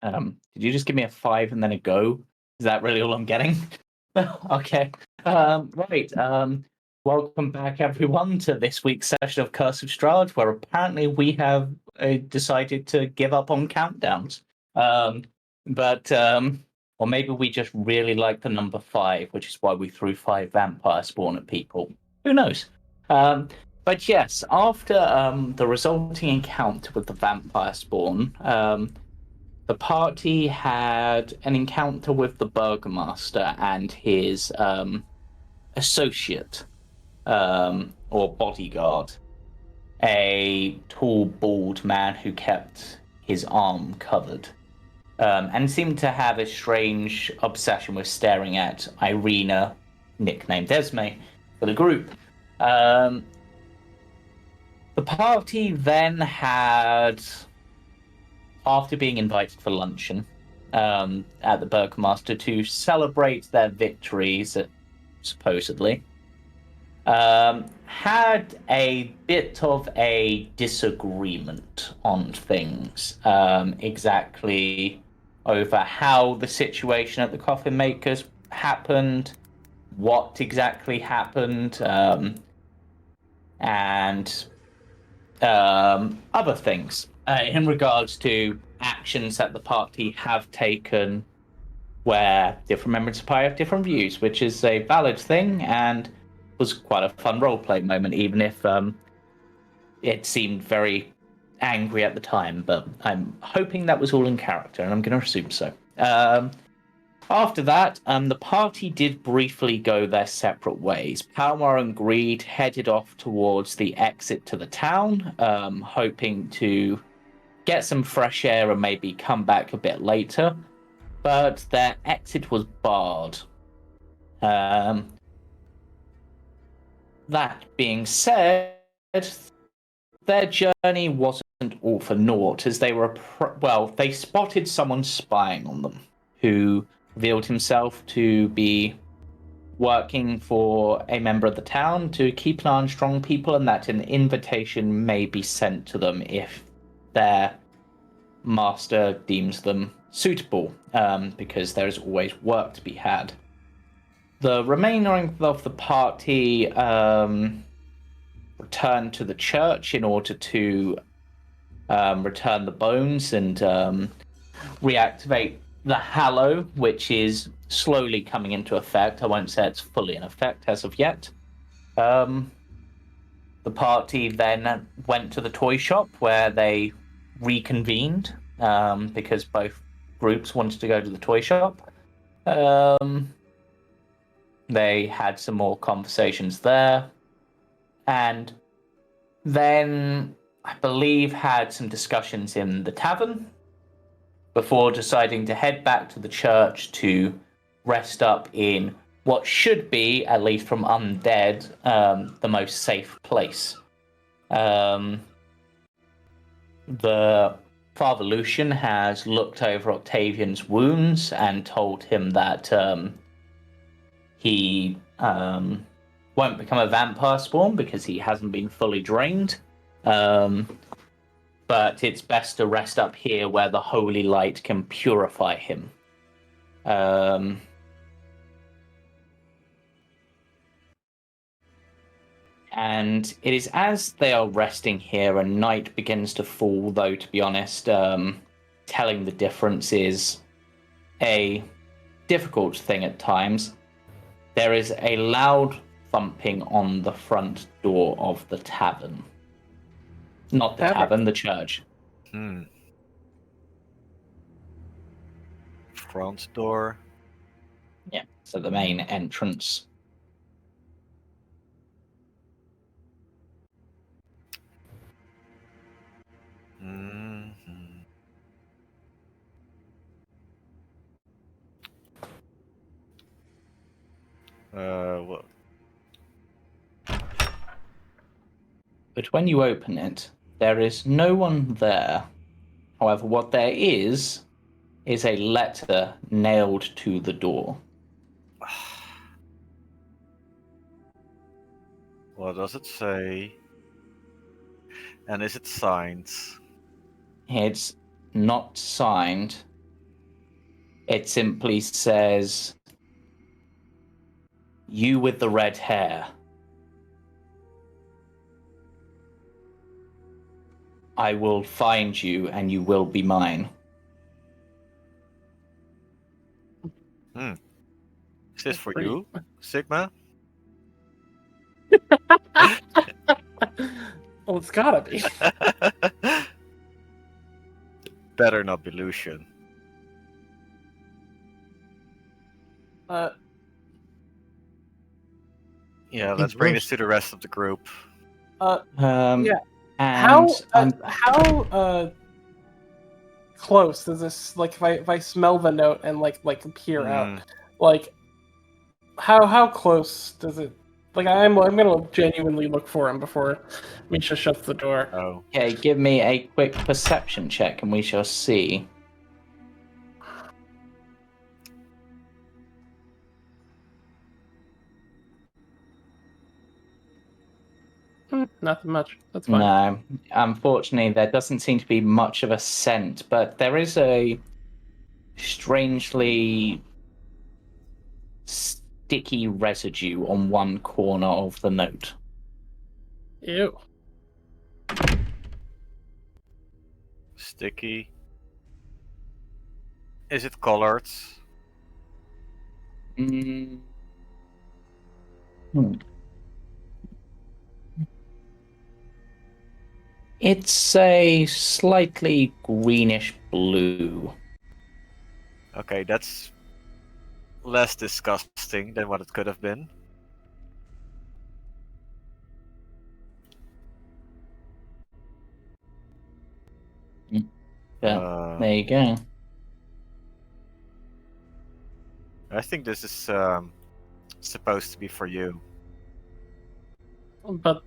Did you just give me a 5 and then a go? Is that really all I'm getting? Okay. Right. Welcome back, everyone, to this week's session of Curse of Strahd, where apparently we have decided to give up on countdowns. Or maybe we just really like the number 5, which is why we threw 5 vampire spawn at people. Who knows? But yes, after the resulting encounter with the vampire spawn, the party had an encounter with the burgomaster and his associate, or bodyguard, a tall, bald man who kept his arm covered, and seemed to have a strange obsession with staring at Irina, nicknamed Esme, for the group. The party then had, after being invited for luncheon at the Burgomaster to celebrate their victories, supposedly, had a bit of a disagreement on things, exactly over how the situation at the coffin makers happened, what exactly happened, and other things in regards to actions that the party have taken where different members of the party have different views, which is a valid thing and was quite a fun roleplay moment, even if it seemed very angry at the time. But I'm hoping that was all in character, and I'm going to assume so. After that, the party did briefly go their separate ways. Palmar and Greed headed off towards the exit to the town, hoping to get some fresh air and maybe come back a bit later. But their exit was barred. That being said, their journey wasn't all for naught, as they were they spotted someone spying on them, who revealed himself to be working for a member of the town to keep an eye on strong people, and that an invitation may be sent to them if their master deems them suitable, because there is always work to be had. The remainder of the party returned to the church in order to return the bones and reactivate the Hallow, which is slowly coming into effect. I won't say it's fully in effect as of yet. The party then went to the toy shop where they reconvened, because both groups wanted to go to the toy shop. They had some more conversations there, and then I believe had some discussions in the tavern before deciding to head back to the church to rest up in what should be, at least from undead, the most safe place. The Father Lucian has looked over Octavian's wounds and told him that he won't become a vampire spawn because he hasn't been fully drained. But it's best to rest up here where the holy light can purify him. And it is as they are resting here and night begins to fall, though, to be honest, telling the difference is a difficult thing at times. There is a loud thumping on the front door of the tavern. Not the tavern, the church. Front door. Yeah, so the main entrance. What? But when you open it, there is no one there. However, what there is a letter nailed to the door. What does it say? And is it signed? It's not signed. It simply says, "You with the red hair. I will find you and you will be mine." Is this for Pretty- you, Sigma? Well, it's gotta be. Better not be Lucian. Yeah, let's bring this to the rest of the group. Yeah. And How close does this, like, if I smell the note and like peer out, like how close does it, like, I'm gonna genuinely look for him before Misha shuts the door. Oh. Okay, give me a quick perception check and we shall see. Nothing much. That's fine. No, unfortunately, there doesn't seem to be much of a scent, but there is a strangely sticky residue on one corner of the note. Ew. Sticky. Is it colored? Hmm. It's a slightly greenish blue. Okay, that's less disgusting than what it could have been. Yeah, there you go. I think this is supposed to be for you. But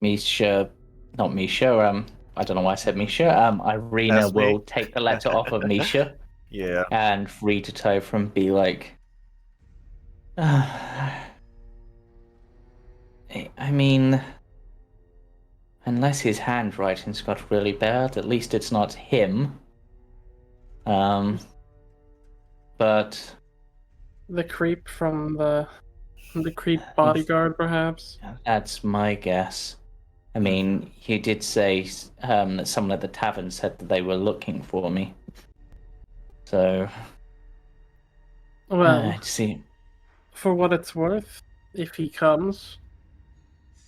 Misha, not Misha, I don't know why I said Misha. Irina That's me. will take the letter off of Misha Yeah. and read it over and be like, I mean, unless his handwriting's got really bad, at least it's not him. But the creep from the creep bodyguard, perhaps. that's my guess. I mean, he did say that someone at the tavern said that they were looking for me. So, Well, see. for what it's worth, if he comes,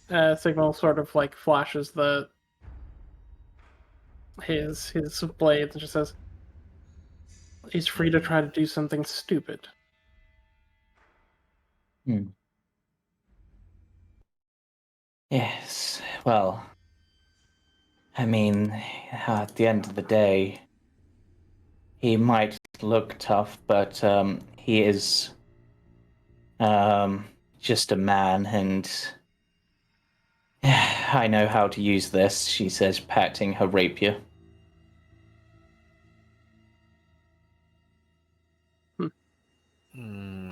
Signal sort of like flashes his blade and just says, he's free to try to do something stupid. Yes, well, I mean, at the end of the day, he might look tough, but he is just a man, and I know how to use this, she says, patting her rapier.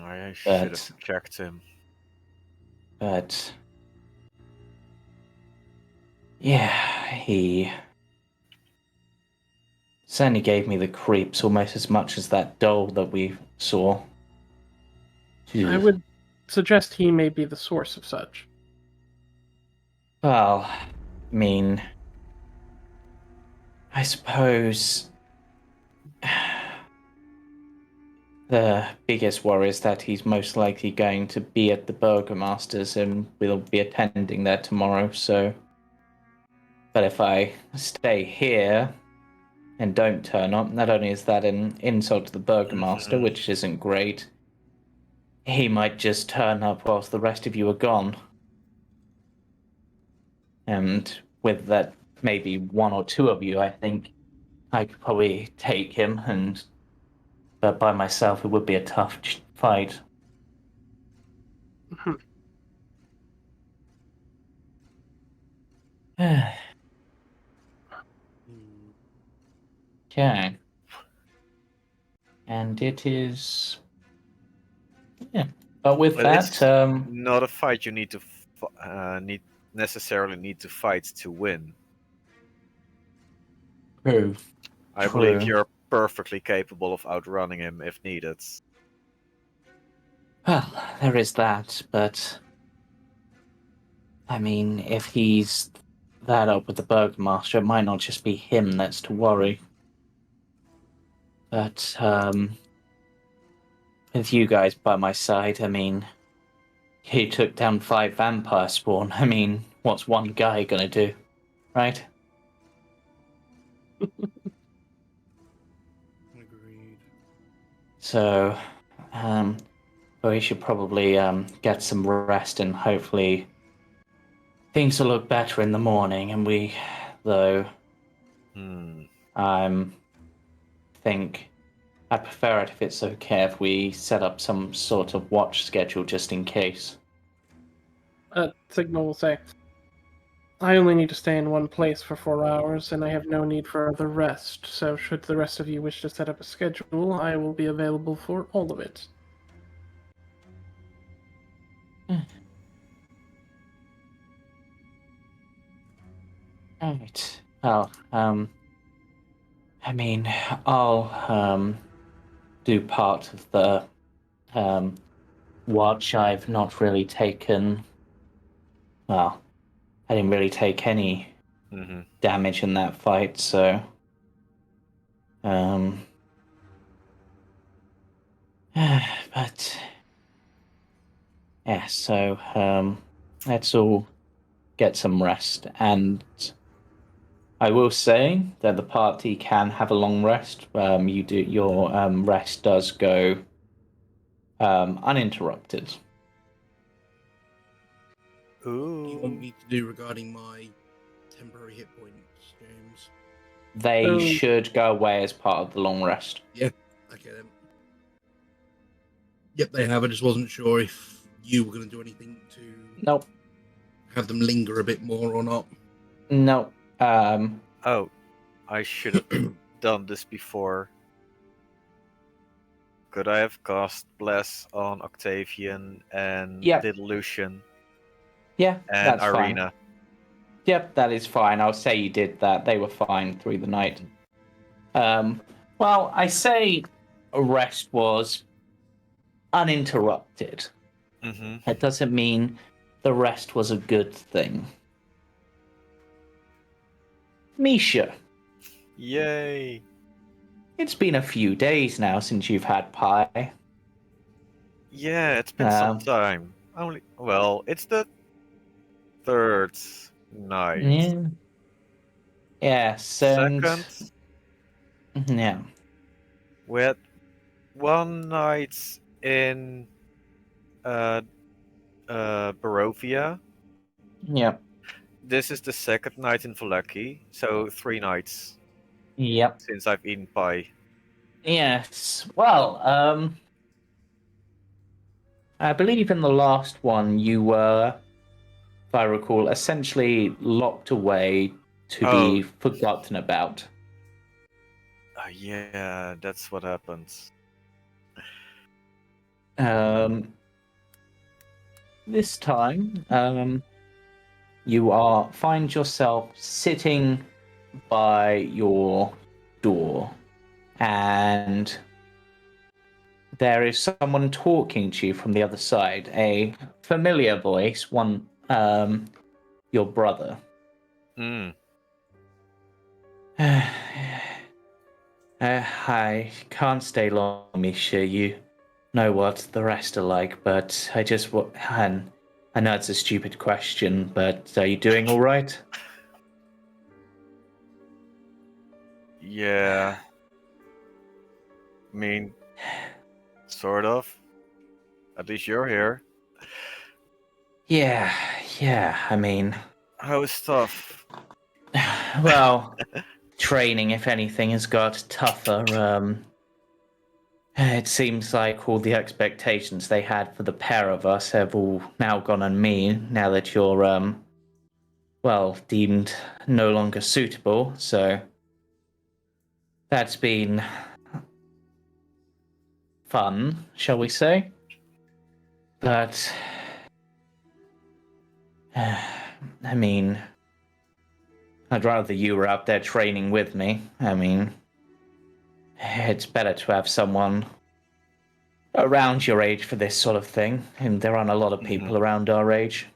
I should have checked him. But yeah, he certainly gave me the creeps almost as much as that doll that we saw. I would suggest he may be the source of such. Well, I mean, I suppose the biggest worry is that he's most likely going to be at the Burgomaster's and we'll be attending there tomorrow, so... But if I stay here and don't turn up, not only is that an insult to the Burgomaster, which isn't great, he might just turn up whilst the rest of you are gone. And with that, maybe one or two of you, I think I could probably take him, but by myself it would be a tough fight. Okay. And it is... Yeah. But with It's that... not a fight you need to necessarily fight to win. True. I believe your perfectly capable of outrunning him if needed. Well, there is that, but I mean, if he's that up with the Burgomaster, it might not just be him that's to worry. But with you guys by my side, I mean, he took down 5 vampire spawn. I mean, what's one guy gonna do, right? Agreed. So, we should probably get some rest and hopefully things will look better in the morning. And though, think I prefer it if it's okay if we set up some sort of watch schedule just in case. Signal will say, I only need to stay in one place for 4 hours, and I have no need for other rest, so should the rest of you wish to set up a schedule, I will be available for all of it. Alright. Well, I mean, I'll do part of the watch. I've not really taken. Well, I didn't really take any damage in that fight, so. But. Yeah, so let's all get some rest. And I will say that the party can have a long rest. Your rest does go uninterrupted. What do you want me to do regarding my temporary hit points, James? They should go away as part of the long rest. Yeah, okay then. Yep, they have. I just wasn't sure if you were going to do anything to Nope. have them linger a bit more or not. No. Oh, I should have done this before. Could I have cast Bless on Octavian and Little Lucian? Yeah, and that's Arena. fine. Yep, that is fine. I'll say you did that. They were fine through the night. Well, I say rest was uninterrupted. It doesn't mean the rest was a good thing. Misha. Yay. It's been a few days now since you've had pie. Yeah, it's been some time. It's the 3rd night. Yes, and 2nd. Yeah. We had one night in Barovia. Yep. This is the 2nd night in Vallaki, so 3 nights. Yep. Since I've eaten pie. Yes. Well, I believe in the last one you were, if I recall, essentially locked away to be forgotten about. Yeah, that's what happens. This time, you find yourself sitting by your door, and there is someone talking to you from the other side. A familiar voice, your brother. I can't stay long, Misha. You know what the rest are like, but I know it's a stupid question, but are you doing all right? Yeah. I mean, sort of. At least you're here. Yeah, I mean... How is stuff? Well, training, if anything, has got tougher. It seems like all the expectations they had for the pair of us have all now gone on me, now that you're, deemed no longer suitable, so... That's been... fun, shall we say? But... I mean... I'd rather you were out there training with me. I mean... it's better to have someone around your age for this sort of thing, and there aren't a lot of people around our age.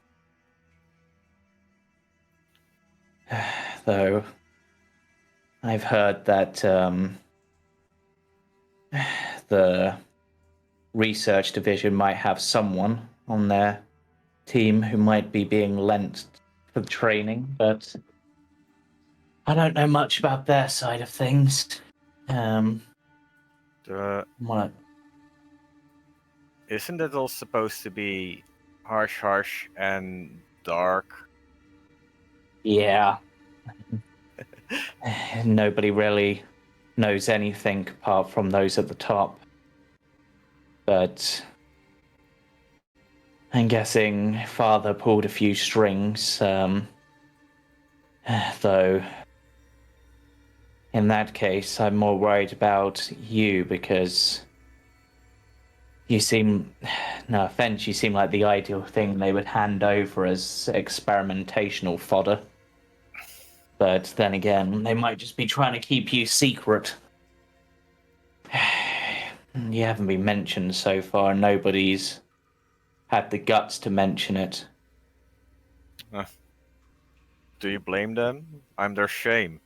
Though, I've heard that the research division might have someone on their team who might be being lent for training, but I don't know much about their side of things. What? Isn't it all supposed to be harsh, and dark? Yeah. Nobody really knows anything apart from those at the top. But I'm guessing Father pulled a few strings, though in that case, I'm more worried about you because you seem, no offense, you seem like the ideal thing they would hand over as experimentational fodder. But then again, they might just be trying to keep you secret. You haven't been mentioned so far. Nobody's had the guts to mention it. Do you blame them? I'm their shame.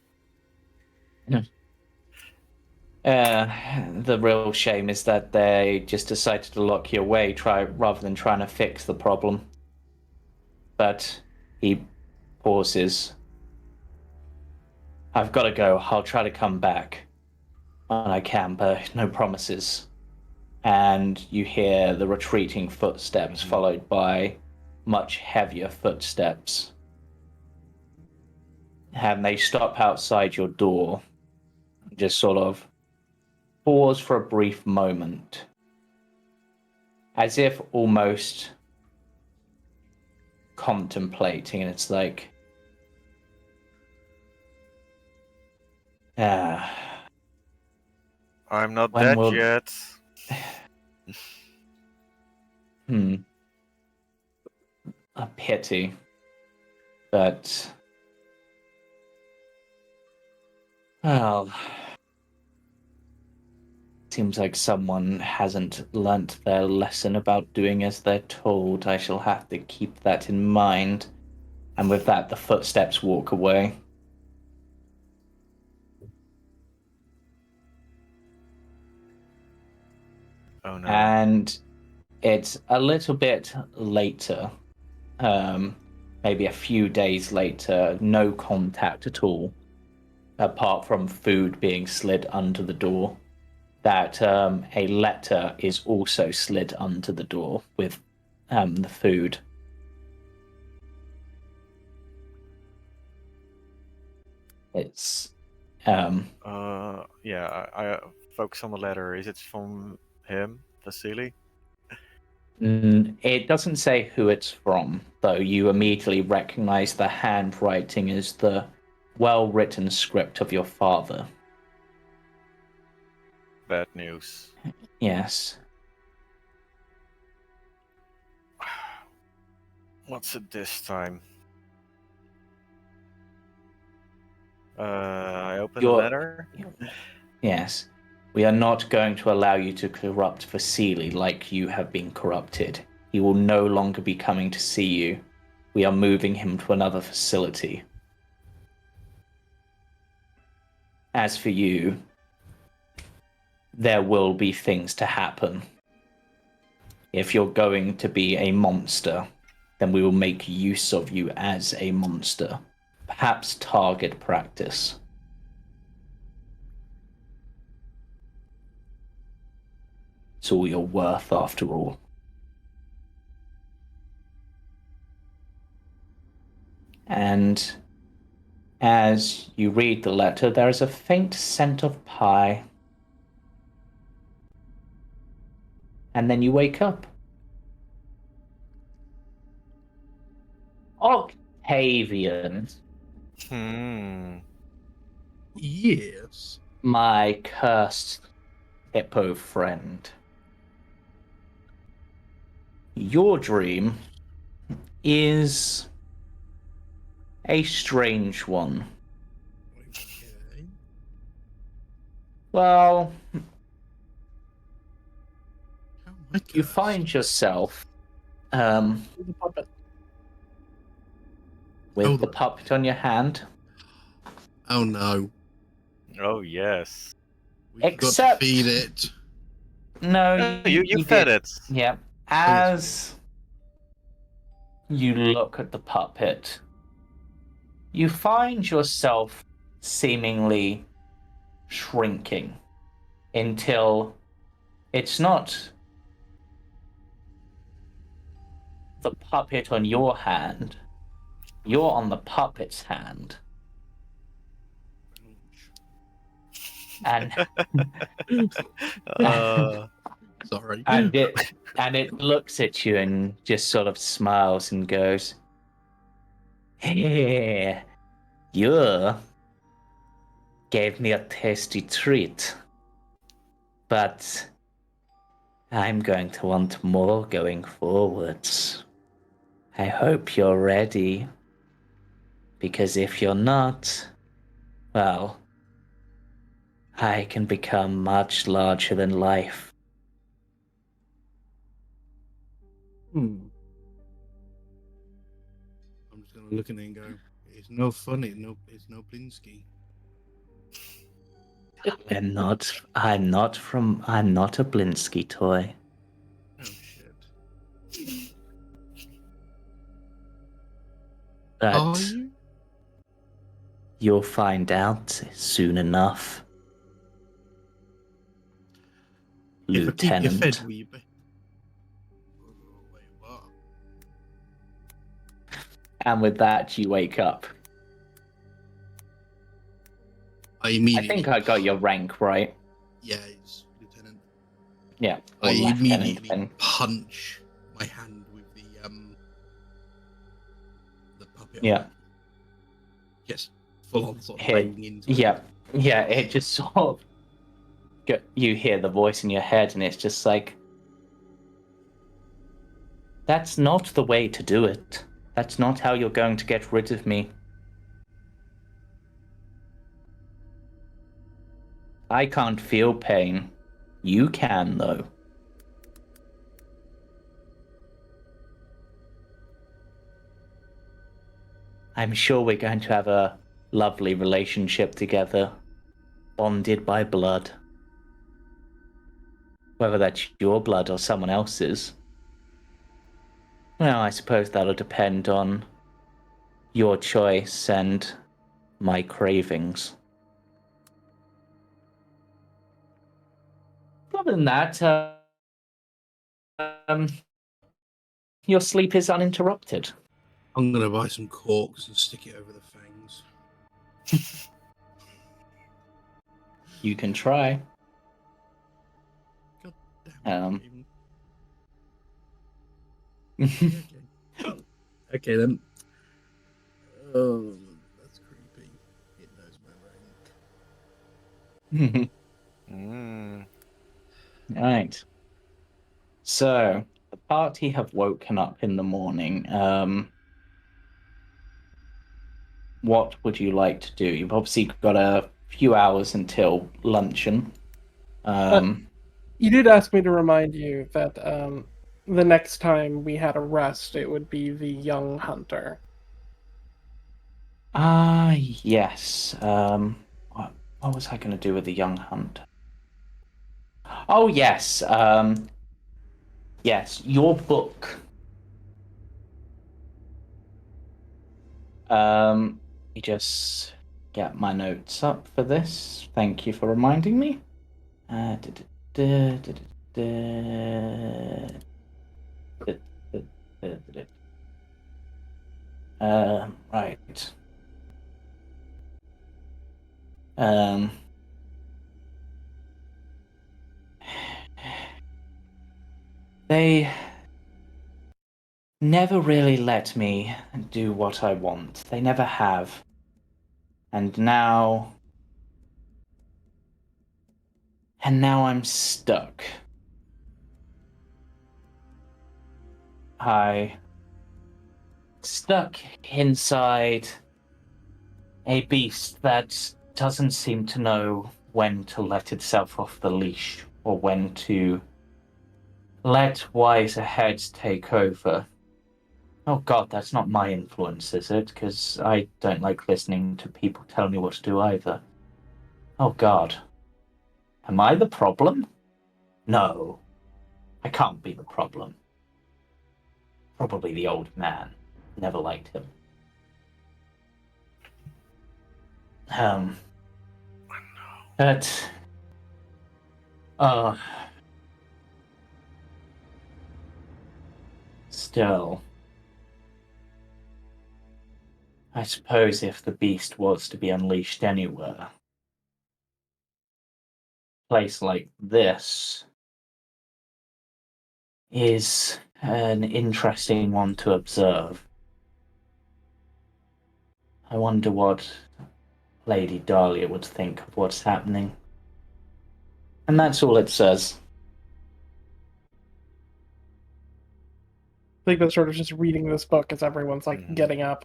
The real shame is that they just decided to lock you away rather than trying to fix the problem. But he pauses. I've got to go. I'll try to come back when I can, but no promises. And you hear the retreating footsteps followed by much heavier footsteps. And they stop outside your door, just sort of pause for a brief moment, as if almost contemplating, and it's like, I'm not when dead will- yet. A pity. But, well, seems like someone hasn't learnt their lesson about doing as they're told. I shall have to keep that in mind. And with that, the footsteps walk away. Oh no. And it's a little bit later, maybe a few days later, no contact at all, apart from food being slid under the door. That a letter is also slid under the door with the food. It's Yeah, I focus on the letter. Is it from him, Vasily? it doesn't say who it's from, though you immediately recognize the handwriting as the well-written script of your father. Bad news. Yes. What's it this time? I open the letter. Yes. We are not going to allow you to corrupt Vasily like you have been corrupted. He will no longer be coming to see you. We are moving him to another facility. As for you, there will be things to happen. If you're going to be a monster, then we will make use of you as a monster. Perhaps target practice. It's all you're worth, after all. And as you read the letter, there is a faint scent of pie. And then you wake up. Octavian, Yes. my cursed hippo friend. Your dream is a strange one. Okay. Well, How am I you cursed? find yourself The puppet. with Oh, the puppet on your hand. Oh no. Oh yes. We forgot to Except- feed it. No, You fed did. it. Yeah. yes, As you look at the puppet, you find yourself seemingly shrinking until it's not the puppet on your hand, you're on the puppet's hand. And Sorry. and it looks at you and just sort of smiles and goes, "Hey, you gave me a tasty treat, but I'm going to want more going forwards. I hope you're ready, because if you're not, well, I can become much larger than life." I'm just gonna look at it and go, it's no fun, it's no Blinsky. I'm not a Blinsky toy. Oh shit. But Are you? you'll find out soon enough, If I keep you Lieutenant. fed, will you be? Oh, wait, what? And with that, you wake up. I I immediately. think I got your rank right. Yeah, it's Lieutenant. Yeah. I or Lieutenant immediately then. punch my hand with the puppet. Yeah. on. Yes, full on sort of Hit. laying into it. Yeah. Yeah, it just sort of... You hear the voice in your head and it's just like... That's not the way to do it. That's not how you're going to get rid of me. I can't feel pain. You can, though. I'm sure we're going to have a lovely relationship together, bonded by blood. Whether that's your blood or someone else's. Well, I suppose that'll depend on your choice and my cravings. Other than that, your sleep is uninterrupted. I'm gonna buy some corks and stick it over the fangs. You can try. God damn it, Raven. Okay then. Oh, that's creepy. It knows my rank. Right. So the party have woken up in the morning. What would you like to do? You've obviously got a few hours until luncheon. You did ask me to remind you that the next time we had a rest, it would be the young hunter. Yes. What was I going to do with the young hunt? Oh, yes. Yes, your book. Let me just get my notes up for this. Thank you for reminding me. Right. They never really let me do what I want. They never have. And now I'm stuck. Stuck inside a beast that doesn't seem to know when to let itself off the leash, or when to let wiser heads take over. Oh God, that's not my influence, is it? Because I don't like listening to people tell me what to do either. Oh God. Am I the problem? No. I can't be the problem. Probably the old man. Never liked him. But... Still... I suppose if the beast was to be unleashed anywhere, a place like this is an interesting one to observe. I wonder what Lady Dahlia would think of what's happening. And that's all it says. I think they're sort of just reading this book as everyone's like getting up.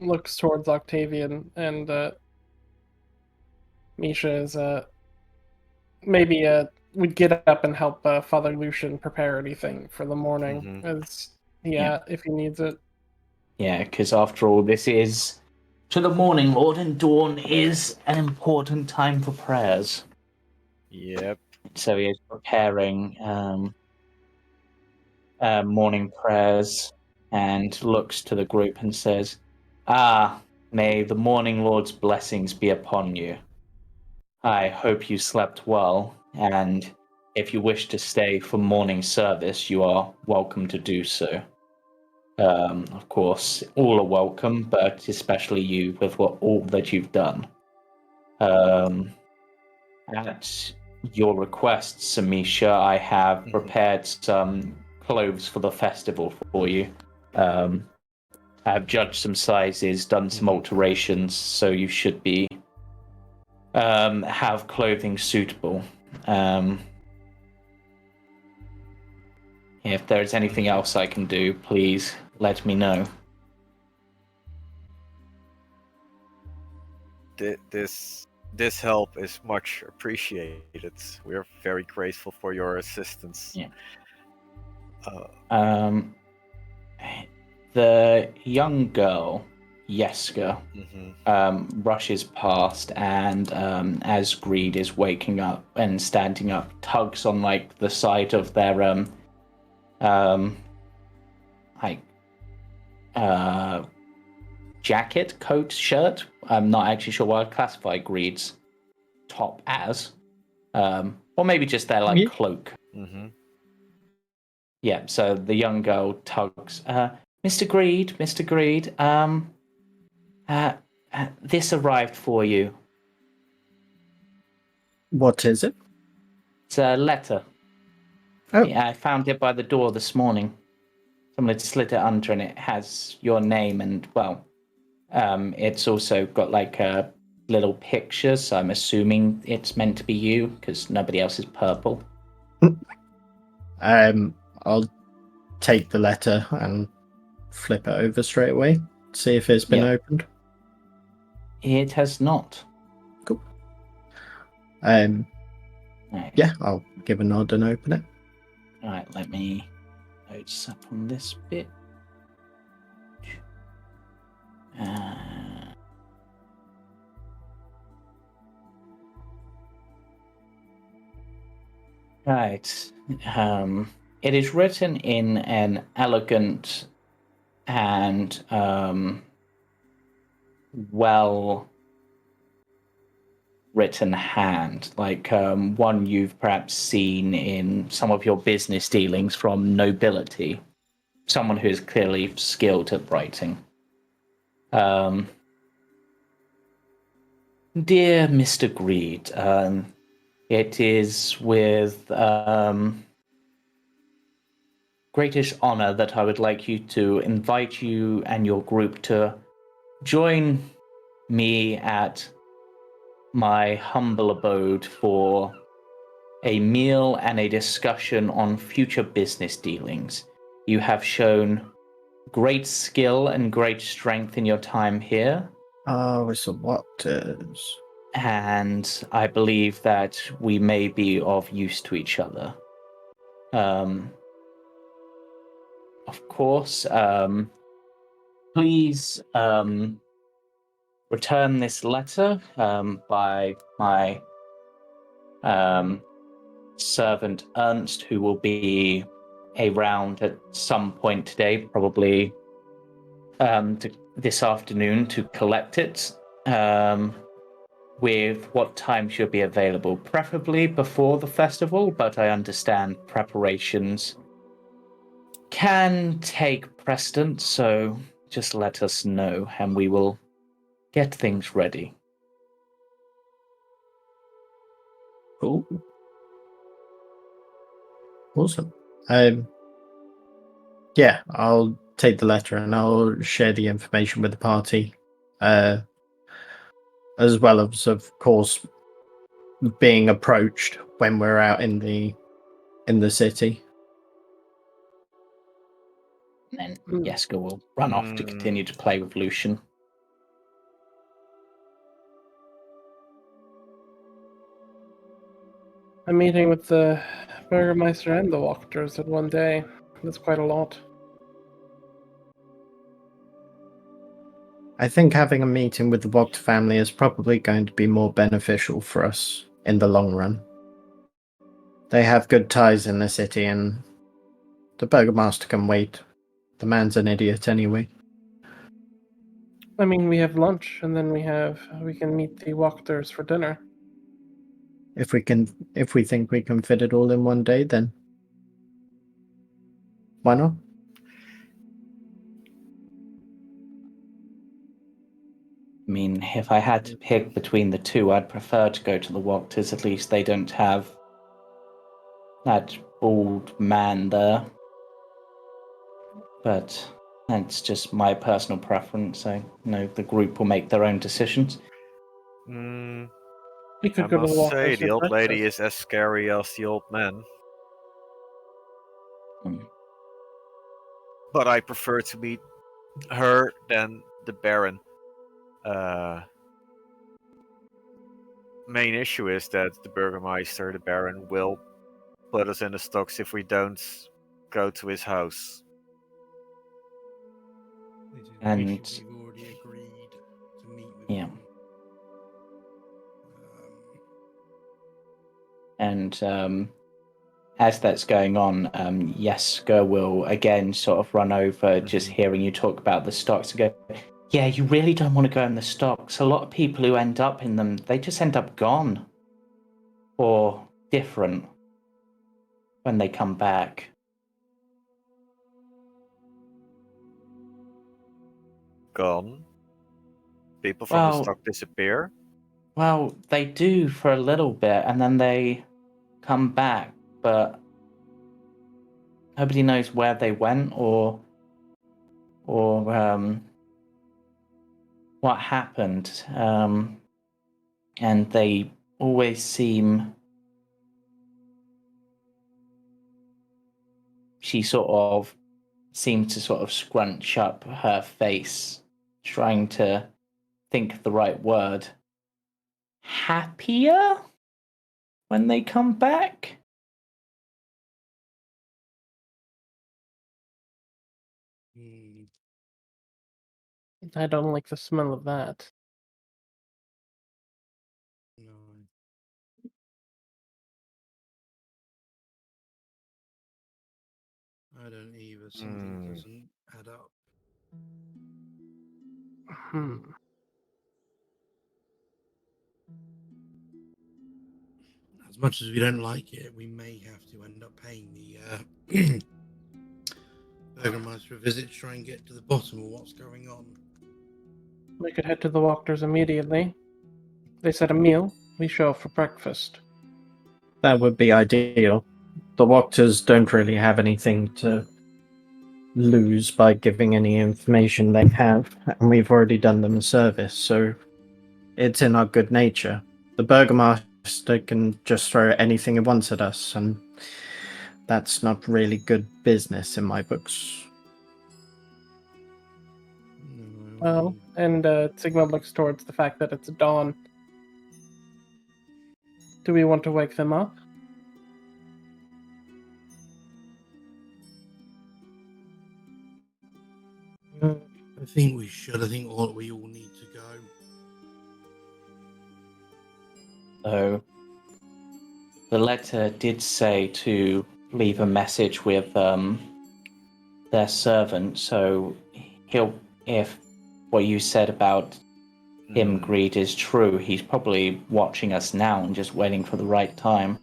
Looks towards Octavian, and Misha is maybe would get up and help Father Lucian prepare anything for the morning, as if he needs it. Yeah, because after all, this is to the morning, Lord, and dawn is an important time for prayers. Yep. So he is preparing morning prayers and looks to the group and says, may the morning Lord's blessings be upon you. I hope you slept well, and if you wish to stay for morning service, you are welcome to do so. Of course, all are welcome, but especially you with all that you've done. At your request, Misha, I have prepared some clothes for the festival for you. I have judged some sizes, done some alterations, so you should be have clothing suitable. If there's anything else I can do, please let me know. This help is much appreciated. We're very grateful for your assistance. Yeah. The young girl, Yeska, rushes past, and as Greed is waking up and standing up, tugs on like the side of their jacket, coat, shirt. I'm not actually sure what I'd classify Greed's top as, or maybe just their cloak. Yeah. So the young girl tugs, Mr. Greed, this arrived for you. What is it? It's a letter. Oh. Yeah, I found it by the door this morning. Someone had slid it under, and it has your name, and it's also got like a little picture, so I'm assuming it's meant to be you, because nobody else is purple. I'll take the letter and flip it over straight away, see if it's been opened. It has not. Cool. Nice. Yeah, I'll give a nod and open it. Alright, let me notes up on this bit. Right. It is written in an elegant and well written hand, like one you've perhaps seen in some of your business dealings from nobility, someone who is clearly skilled at writing. Dear Mr. Greed, it is with greatest honor that I would like you to invite you and your group to join me at my humble abode for a meal and a discussion on future business dealings. You have shown great skill and great strength in your time here. Oh, it's the Wachters. And I believe that we may be of use to each other. Of course, please return this letter by my servant Ernst, who will be around at some point today, probably this afternoon, to collect it. With what time she'll be available, preferably before the festival, but I understand preparations can take precedence, so just let us know and we will get things ready. Cool. Awesome. Yeah, I'll take the letter and I'll share the information with the party. As well as, of course, being approached when we're out in the city. And then Jeska will run off to continue to play with Lucian. I'm meeting with the Burgermeister and the Wachters in one day. That's quite a lot. I think having a meeting with the Wachter family is probably going to be more beneficial for us in the long run. They have good ties in the city, and the Burgomaster can wait. The man's an idiot anyway. I mean, we have lunch, and then we can meet the Wachters for dinner. If we think we can fit it all in one day, then why not? I mean, if I had to pick between the two, I'd prefer to go to the Wachters. At least they don't have that old man there. But that's just my personal preference. So, the group will make their own decisions. We could I go to the must say, Wachters the for old lady breakfast. is as scary as the old man. But I prefer to meet her than the Baron. Main issue is that the Burgermeister, the Baron, will put us in the stocks if we don't go to his house. And we've already agreed to meet with yeah. him. And as that's going on, Jeska will again sort of run over, just hearing you talk about the stocks, and go, yeah, you really don't want to go in the stocks. A lot of people who end up in them, they just end up gone. Or different when they come back. Gone? People from the stock disappear? Well, they do for a little bit, and then they come back, but nobody knows where they went or what happened. And they always seem... She sort of seemed to sort of scrunch up her face, trying to think of the right word. Happier when they come back? I don't like the smell of that. No. I don't either. Something doesn't add up. As much as we don't like it, we may have to end up paying the Burgermeister a visit to try and get to the bottom of what's going on. We could head to the Wachters immediately. They set a meal. We show up for breakfast. That would be ideal. The Wachters don't really have anything to lose by giving any information they have, and we've already done them a service, so it's in our good nature. The Burgomaster They can just throw anything at once at us, and that's not really good business in my books. Well, and Sigma looks towards the fact that it's dawn. Do we want to wake them up? I think we should. I think we all need to go. So the letter did say to leave a message with their servant, so if what you said about him greed is true, he's probably watching us now and just waiting for the right time.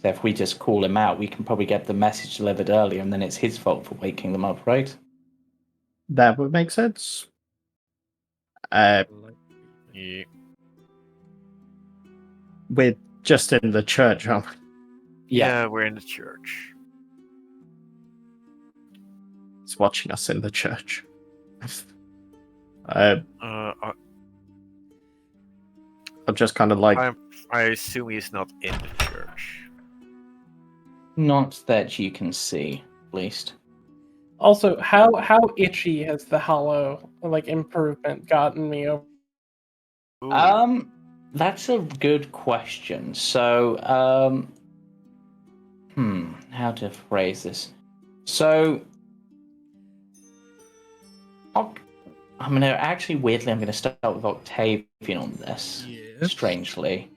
So if we just call him out, we can probably get the message delivered earlier, and then it's his fault for waking them up, right? That would make sense. Yeah. We're just in the church, aren't we? Yeah, we're in the church. He's watching us in the church. I I'm just kind of like, I assume he's not in the church. Not that you can see, at least. Also, how itchy has the hollow improvement gotten me over? Ooh. That's a good question. So, how to phrase this? So, I'm gonna actually weirdly, I'm gonna start with Octavian on this. Yes. Strangely,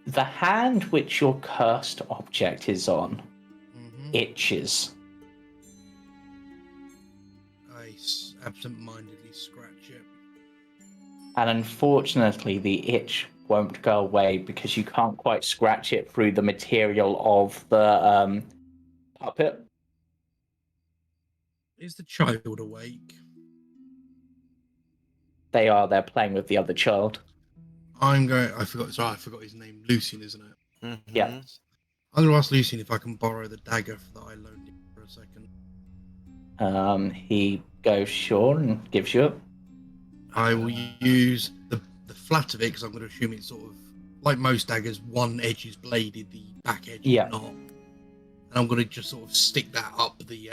the hand which your cursed object is on itches. I absent-mindedly scratch it. And unfortunately, the itch won't go away because you can't quite scratch it through the material of the puppet. Is the child awake? They're playing with the other child. I forgot his name. Lucian, isn't it? Mhm. Yeah. I'm going to ask Lucian if I can borrow the dagger that I loaned him for a second. He goes sure and gives you it. I will use the flat of it because I'm going to assume it's sort of like most daggers. One edge is bladed, the back edge is not. And I'm going to just sort of stick that up the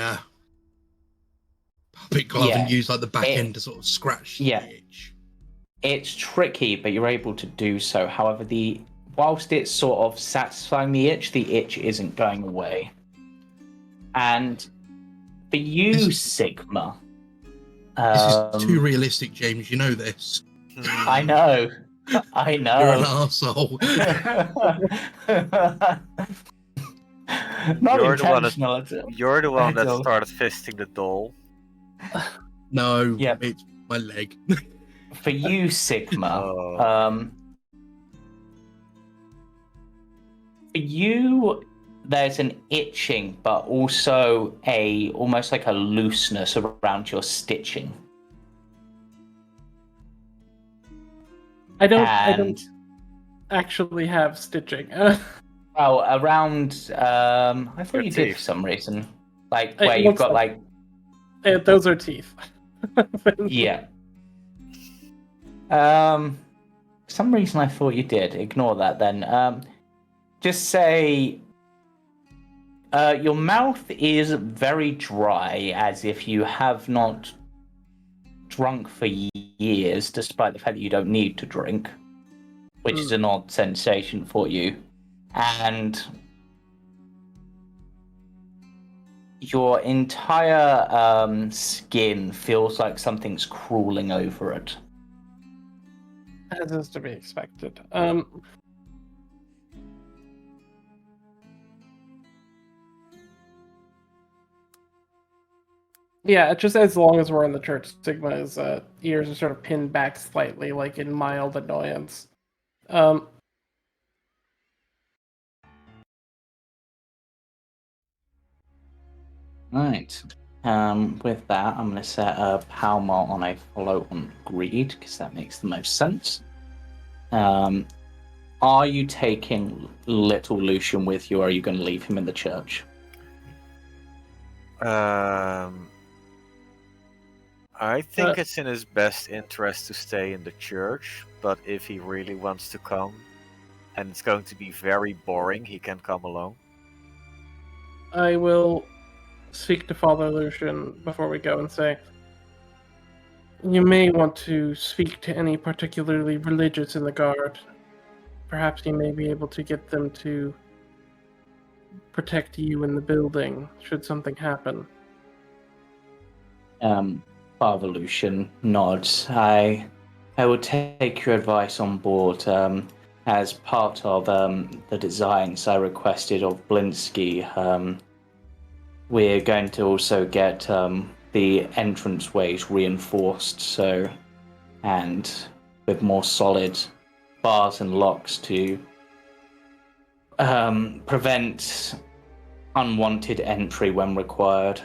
puppet glove and use like the back end to sort of scratch the itch. It's tricky, but you're able to do so. However, whilst it's sort of satisfying the itch isn't going away. And for you, Sigma, this is too realistic, James. You know this. I know. You're an arsehole. Not You're intentional. You're the one that started fisting the doll. No, it's my leg. For you, Sigma, for you, there's an itching, but also almost like a looseness around your stitching. I don't actually have stitching. Oh, around. I thought you did for some reason. Like where you've got like. Those are teeth. Yeah. For some reason I thought you did. Ignore that then. Just say. Your mouth is very dry, as if you have not drunk for years, despite the fact that you don't need to drink, which is an odd sensation for you. And your entire skin feels like something's crawling over it. As is to be expected. Yeah, just as long as we're in the church, Sigma's ears are sort of pinned back slightly, like in mild annoyance. Right. With that, I'm going to set a Palmar on a follow on greed, because that makes the most sense. Are you taking little Lucian with you, or are you going to leave him in the church? I think it's in his best interest to stay in the church, but if he really wants to come, and it's going to be very boring, he can come along. I will speak to Father Lucian before we go and say, you may want to speak to any particularly religious in the guard. Perhaps you may be able to get them to protect you in the building should something happen. Father Lucian nods. I will take your advice on board. As part of the designs I requested of Blinsky, we're going to also get the entranceways reinforced, and with more solid bars and locks to prevent unwanted entry when required.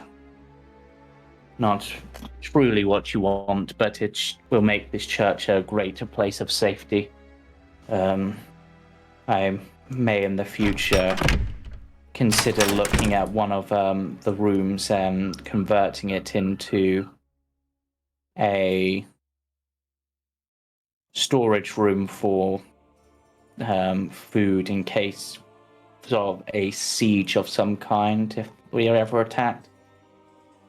Not truly what you want, but it will make this church a greater place of safety. I may in the future consider looking at one of the rooms and converting it into a storage room for food in case of a siege of some kind if we are ever attacked.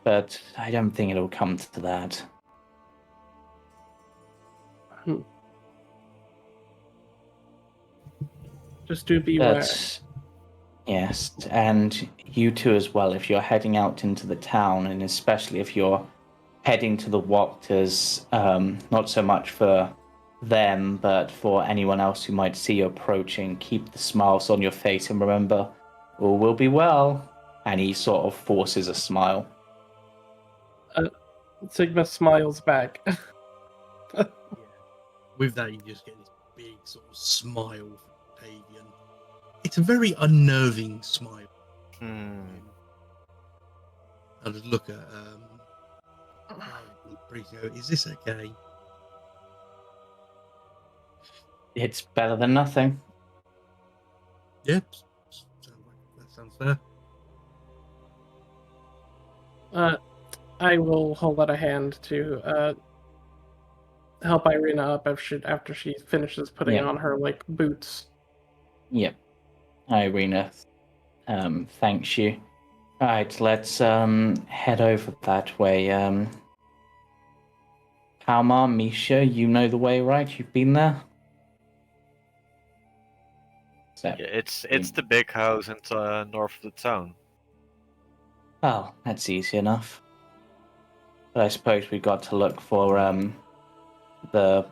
But I don't think it'll come to that. Just do beware. But, yes, and you too as well, if you're heading out into the town, and especially if you're heading to the Wachters, not so much for them, but for anyone else who might see you approaching, keep the smiles on your face and remember, all will be well. And he sort of forces a smile. Sigma smiles back. With that, you just get this big sort of smile from Octavian. It's a very unnerving smile. I'll just look at is this okay? It's better than nothing. Yep. That sounds fair. I will hold out a hand to help Irina up after she finishes putting on her boots. Yep. Irina, thanks you. Right, let's head over that way. Kalmar, Misha, you know the way, right? You've been there? Yeah, it's the big house in north of the town. Oh, that's easy enough. But I suppose we got to look for the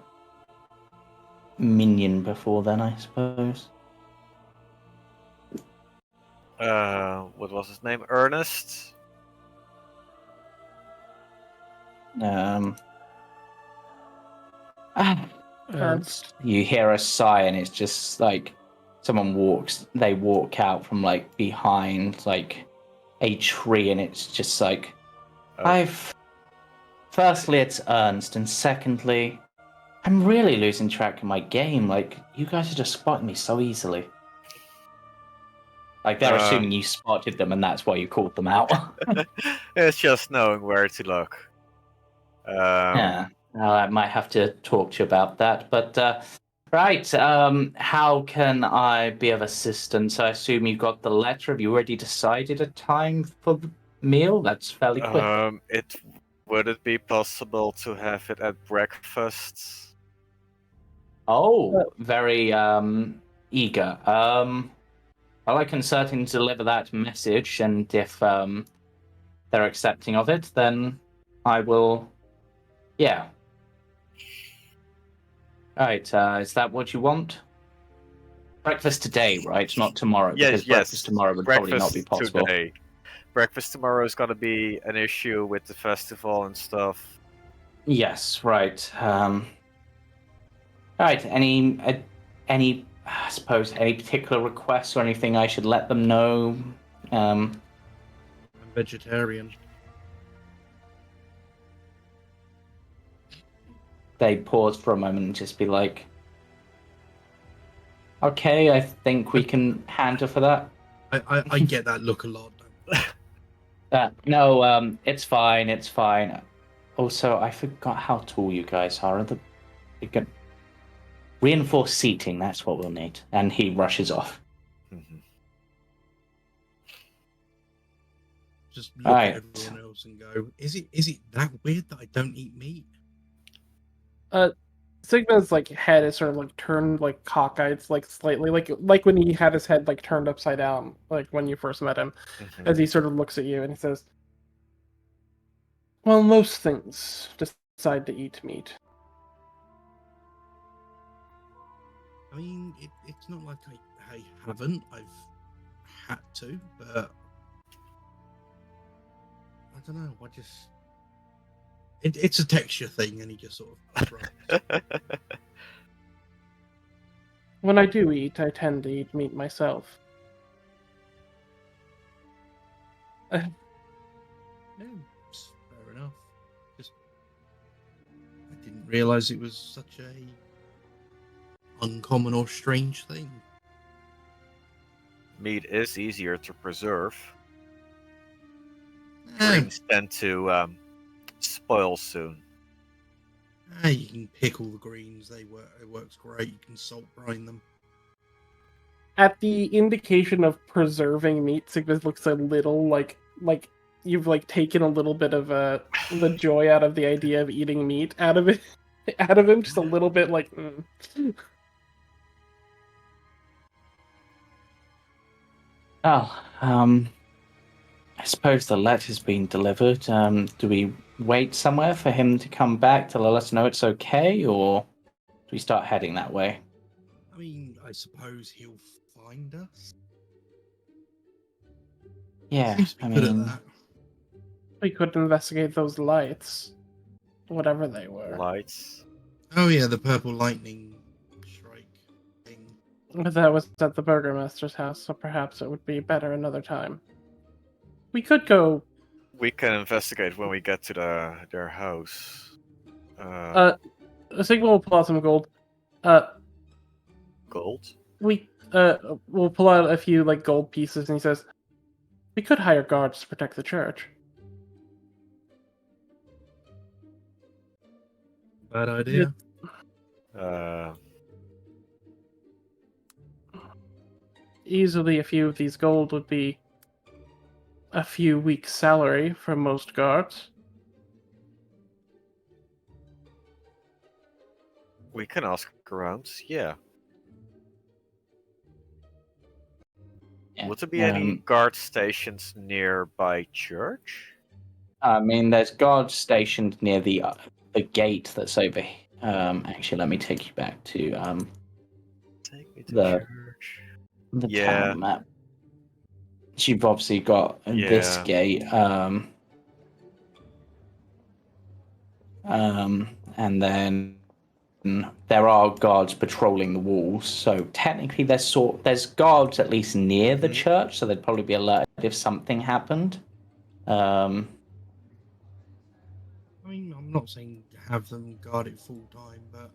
minion before then, I suppose. What was his name? Ernest? Ernst. You hear a sigh, and it's just like they walk out from behind a tree, and it's just like, firstly, it's Ernst, and secondly, I'm really losing track of my game. You guys are just spotting me so easily. They're assuming you spotted them, and that's why you called them out. It's just knowing where to look. Yeah, I might have to talk to you about that. But, right, how can I be of assistance? I assume you got the letter. Have you already decided a time for the meal? That's fairly quick. Would it be possible to have it at breakfast? Oh, very eager. Well, I can certainly deliver that message, and if they're accepting of it, then I will. Yeah. Right, is that what you want? Breakfast today, right? Not tomorrow, because breakfast tomorrow would probably not be possible. Today. Breakfast tomorrow is going to be an issue with the festival and stuff. Yes, right. Alright, any, I suppose, any particular requests or anything I should let them know? I'm vegetarian. They pause for a moment and just be like, okay, I think we can handle for that. I get that look a lot. No, it's fine, it's fine. Also, I forgot how tall you guys are. Reinforced seating, that's what we'll need. And he rushes off. Mhm. Just look Right. at everyone else and go, is it that weird that I don't eat meat? Sigma's like head is sort of like turned like cockeyed like slightly, like when he had his head like turned upside down, like when you first met him, Mhm. as he sort of looks at you and he says, "Well, most things decide to eat meat." I mean, it's not like I haven't. I've had to, but I don't know. It's a texture thing, and he just sort of shrugs. When I do eat, I tend to eat meat myself. Yeah, it's fair enough. Just I didn't realize it was such a uncommon or strange thing. Meat is easier to preserve. Eh, Greens tend to spoil soon. you can pickle the greens. It works great. You can salt brine them. At the indication of preserving meat, Sigma looks a little like you've like taken a little bit of the joy out of the idea of eating meat out of it, out of him, just a little bit like. Oh, I suppose the letter's been delivered. Do we wait somewhere for him to come back to let us know it's okay, or do we start heading that way? I mean, I suppose he'll find us. Yeah, Seems to be I good at mean, that. We could investigate those lights, whatever they were. Lights. Oh yeah, the purple lightning strike thing. That was at the Burgermaster's house, so perhaps it would be better another time. We could go. We can investigate when we get to their house. Sigma will pull out some gold. Gold? We'll pull out a few like gold pieces, and he says, "We could hire guards to protect the church." Bad idea. Easily, a few of these gold would be a few weeks' salary for most guards. We can ask around, yeah. yeah. Would there be any guard stations nearby church? I mean, there's guards stationed near the gate that's over here. Actually, let me take you back to Take me to the church. the Yeah. town map. So you've obviously got this Yeah. gate, and then there are guards patrolling the walls. So technically, there's guards at least near the church, so they'd probably be alerted if something happened. I mean, I'm not saying have them guard it full time, but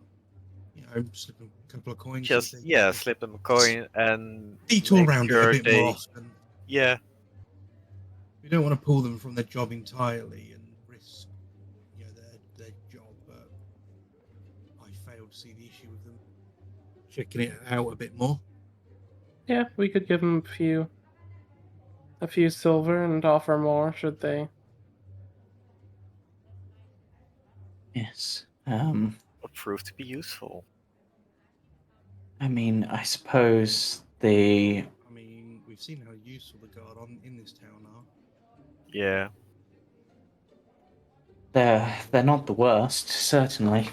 slip them a couple of coins. Just slip them a coin and detour make around sure it a bit more often. Yeah. We don't want to pull them from their job entirely and risk, their job. But I fail to see the issue with them checking it out a bit more. Yeah, we could give them a few silver and offer more should they. Yes. Will prove to be useful. I mean, I suppose the. I mean, we've seen how useful the guard in this town are. Yeah. They're not the worst, certainly.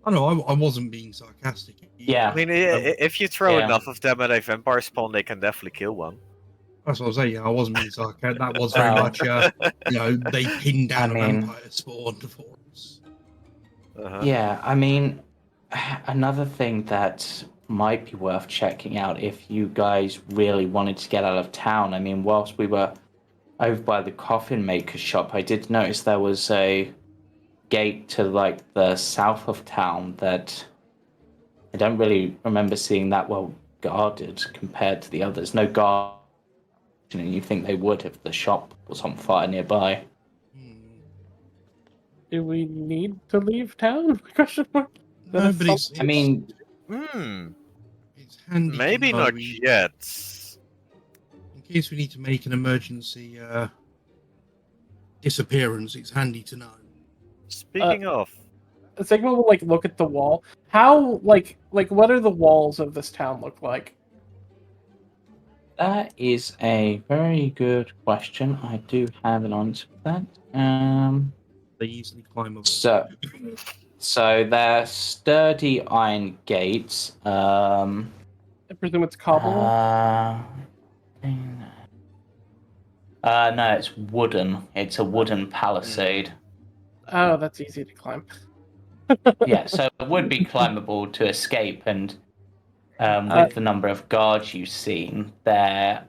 I know, I wasn't being sarcastic. Yeah. I mean, if you throw enough of them at a vampire spawn, they can definitely kill one. That's what I was saying. I wasn't being sarcastic. That was very much, they pinned down a vampire spawn for us. Yeah, I mean, another thing that might be worth checking out if you guys really wanted to get out of town. I mean, whilst we were over by the coffin maker's shop, I did notice there was a gate to like the south of town that I don't really remember seeing that well guarded compared to the others. No guard, and you think they would if the shop was on fire nearby. Do we need to leave town? Question mark. No, but I mean, Hmm. It's handy. Maybe to know not yet. in case we need to make an emergency disappearance. It's handy to know. Speaking of, Sigma will like look at the wall. How like what are the walls of this town look like? That is a very good question. I do have an answer for that. They easily climb up. So they're sturdy iron gates. I presume it's cobble. No, it's wooden. It's a wooden palisade. Oh, that's easy to climb. Yeah, so it would be climbable to escape, and with the number of guards you've seen, they're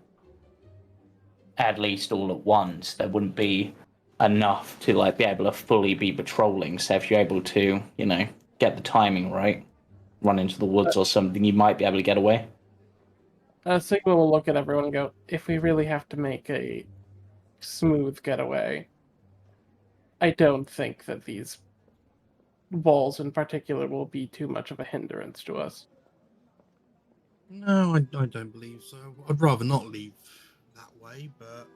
at least all at once. There wouldn't be enough to like be able to fully be patrolling. So if you're able to, get the timing right, run into the woods or something, you might be able to get away. Sigma will look at everyone and go, if we really have to make a smooth getaway, I don't think that these walls in particular will be too much of a hindrance to us. No, I don't believe so. I'd rather not leave that way, but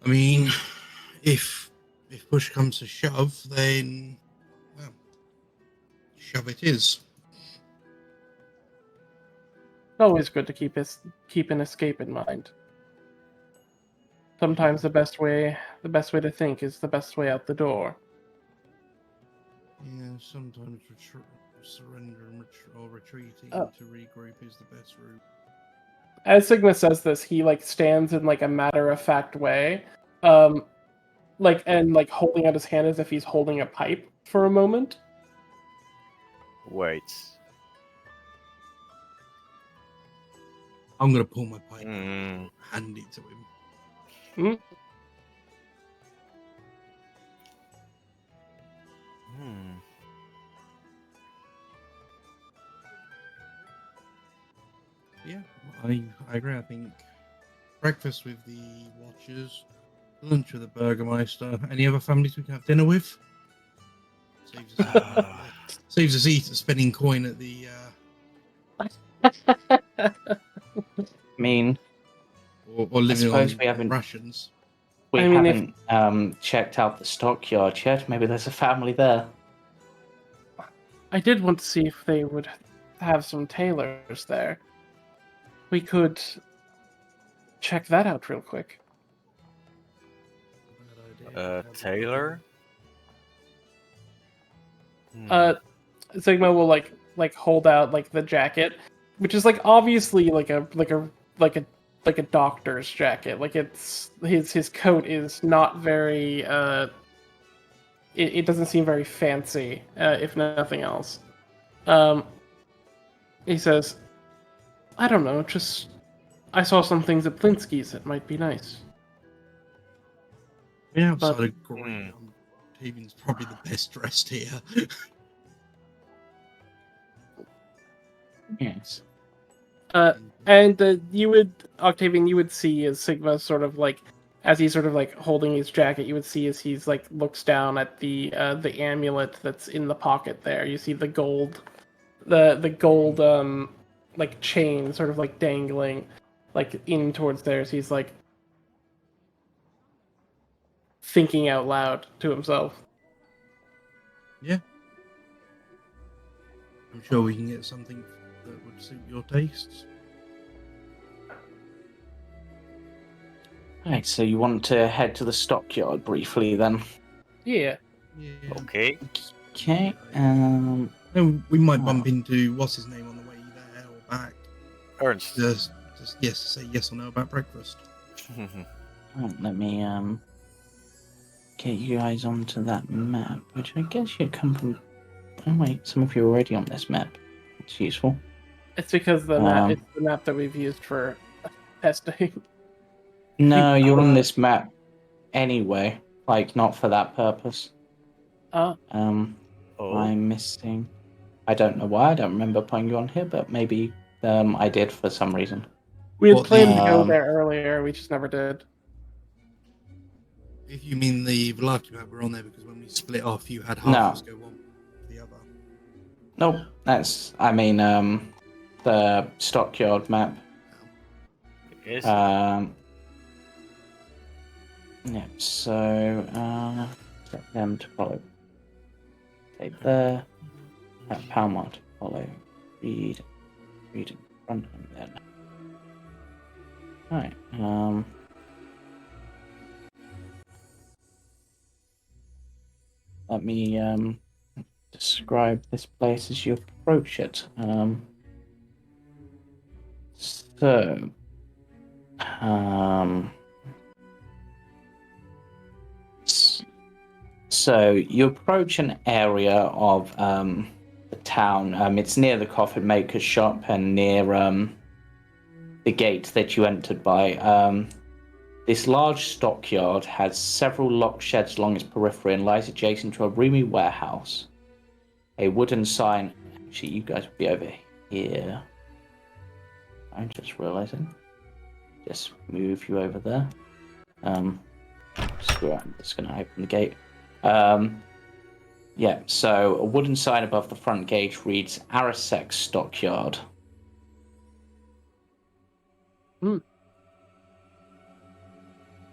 I mean, if push comes to shove, then well, shove it is. It's always good to keep an escape in mind. Sometimes the best way to think is the best way out the door. Yeah, sometimes surrender or retreating to regroup is the best route. As Sigma says this, he like stands in like a matter-of-fact way, and holding out his hand as if he's holding a pipe for a moment. wait. I'm gonna pull my pipe, Hmm. hand it to him. Hmm. Yeah, I agree. I think breakfast with the Watchers, lunch with the Burgermeister. Any other families we can have dinner with? Saves us spending coin at the. I mean, Or living suppose on we haven't- rations. we I mean, haven't checked out the stockyard yet. Maybe there's a family there. I did want to see if they would have some tailors there. We could check that out real quick. Taylor? Sigma will like hold out like the jacket, which is like obviously like a doctor's jacket. Like it's his coat is not very it doesn't seem very fancy, if nothing else. He says, I don't know, just I saw some things at Plinsky's that might be nice. Yeah, But- outside of Green, Octavian's probably the best dressed here. Yes. And Octavian, you would see as Sigma sort of like, as he's sort of like holding his jacket, you would see as he's like looks down at the amulet that's in the pocket there. You see the gold, the gold like chain sort of like dangling like in towards there. As he's like thinking out loud to himself. Yeah. I'm sure we can get something that would suit your tastes. Right, so you want to head to the stockyard briefly then? Yeah. Yeah. Okay. Okay. And we might bump into what's his name on the way there or back. Ernst. Just yes, say yes or no about breakfast. Let me get you guys onto that map, which I guess should come from. Oh wait, some of you are already on this map. It's useful. It's because it's the map that we've used for testing. No, you're on this map anyway. Like, not for that purpose. Oh. I'm missing. I don't know why. I don't remember putting you on here, but maybe I did for some reason. We had What, planned to go um, there earlier, we just never did. If you mean the Velaki map, we're on there because when we split off, you had half No. of us go one, the other. Nope, that's, the Stockyard map. Is Yeah, so, set them to follow. Take there. Palmar to follow. Read in front and then. Alright, let me, describe this place as you approach it. So you approach an area of the town. It's near the coffin maker's shop and near the gate that you entered by. This large stockyard has several locked sheds along its periphery and lies adjacent to a roomy warehouse. A wooden sign. Actually, you guys will be over here. I'm just realizing. Just move you over there. Screw it, I'm just going to open the gate. Yeah, so a wooden sign above the front gate reads Arasek Stockyard.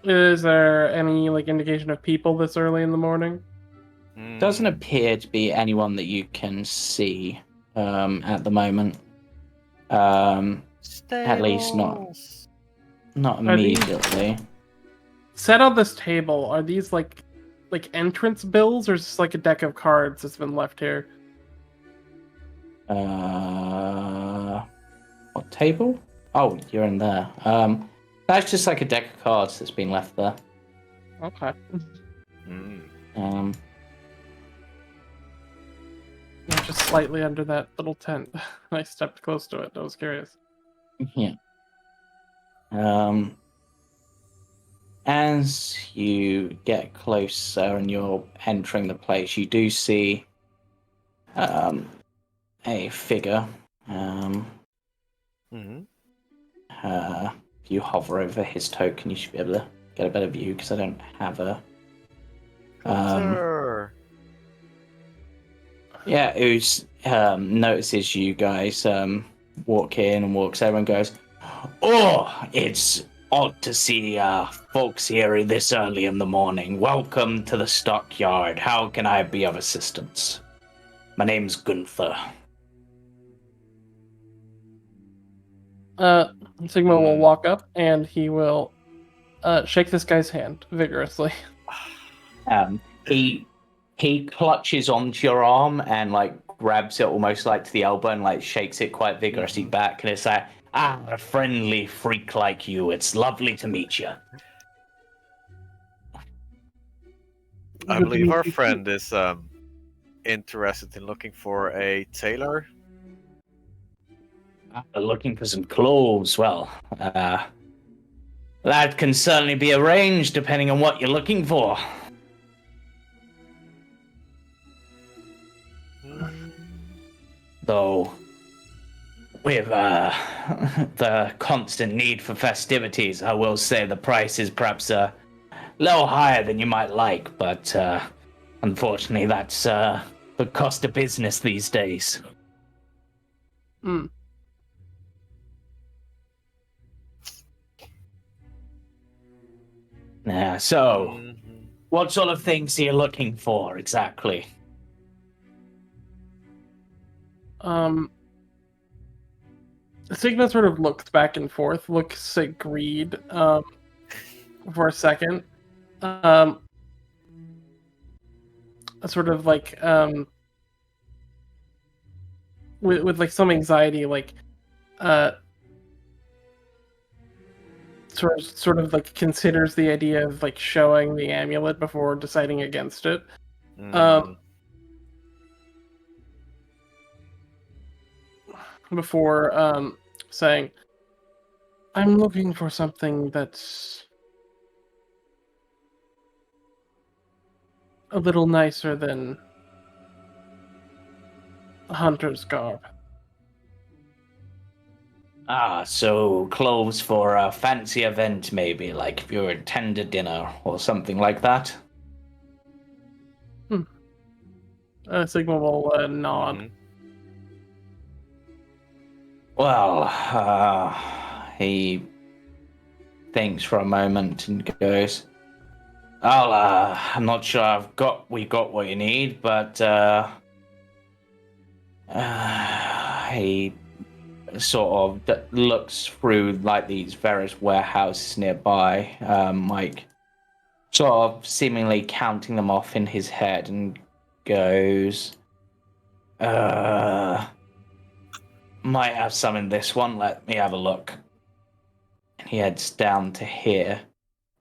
Is there any indication of people this early in the morning? Doesn't appear to be anyone that you can see at the moment. At least not immediately. Set on this table, are these like entrance bills, or is this like a deck of cards that's been left here? What table? Oh, you're in there. That's just like a deck of cards that's been left there. Okay. Just slightly under that little tent. I stepped close to it. I was curious. Yeah. As you get closer and you're entering the place, you do see a figure. If you hover over his token, you should be able to get a better view because I don't have a. Yeah, who's notices you guys walk in and walks over and goes, "Oh, it's odd to see folks here this early in the morning. Welcome to the Stockyard. How can I be of assistance? My name's Gunther." Sigma will walk up and he will shake this guy's hand vigorously. He clutches onto your arm and grabs it almost to the elbow and shakes it quite vigorously back, and it's like, a friendly freak like you. It's lovely to meet you. I believe our friend is interested in looking for a tailor. Looking for some clothes. Well, that can certainly be arranged depending on what you're looking for. Though, with the constant need for festivities, I will say the price is perhaps a little higher than you might like, but unfortunately that's the cost of business these days. Yeah, so what sort of things are you looking for exactly? Sigma sort of looks back and forth, looks at Greed for a second. Sort of with some anxiety, sort of considers the idea of showing the amulet before deciding against it. Before saying, "I'm looking for something that's a little nicer than a hunter's garb." So clothes for a fancy event, maybe, like if you were attend a dinner or something like that? Sigma will nod. Well, he thinks for a moment and goes, I'm not sure we got what you need, but he sort of looks through like these various warehouses nearby, like sort of seemingly counting them off in his head, and goes, might have some in this one. Let me have a look. And he heads down to here.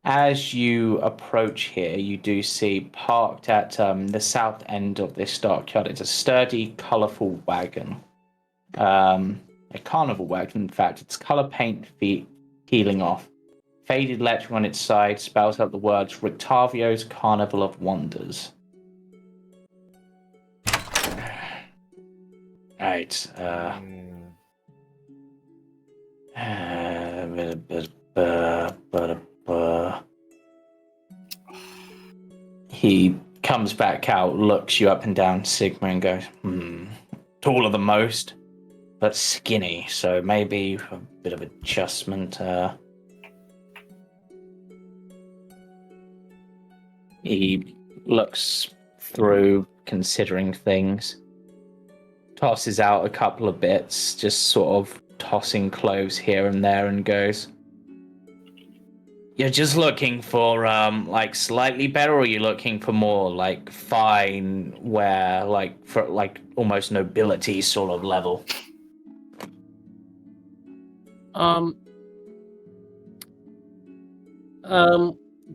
As you approach here, you do see parked at the south end of this stockyard. It's a sturdy, colourful wagon. A carnival wagon, in fact. Its colour paint feet peeling off. Faded lettering on its side spells out the words Rictavio's Carnival of Wonders. Right. He comes back out, looks you up and down, Sigma, and goes, taller than most, but skinny, so maybe a bit of adjustment. He looks through, considering things, tosses out a couple of bits, just sort of tossing clothes here and there, and goes, you're just looking for like slightly better, or are you looking for more like fine wear, like for like almost nobility sort of level?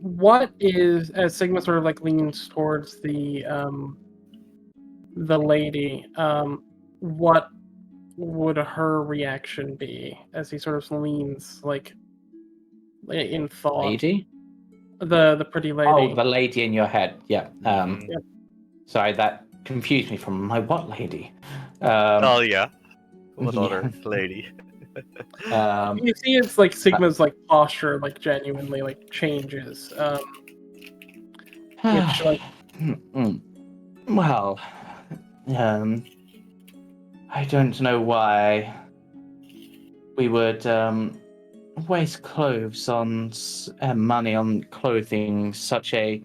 What is, as Sigma sort of like leans towards the lady, what would her reaction be as he sort of leans like in thought? Lady? The pretty lady. Oh, the lady in your head. Yeah. Yep. Sorry, that confused me from my what lady? Oh yeah. What yeah. other lady? You see, it's like Sigma's like posture, like genuinely like changes. Which like, well, I don't know why we would waste clothes on money on clothing such a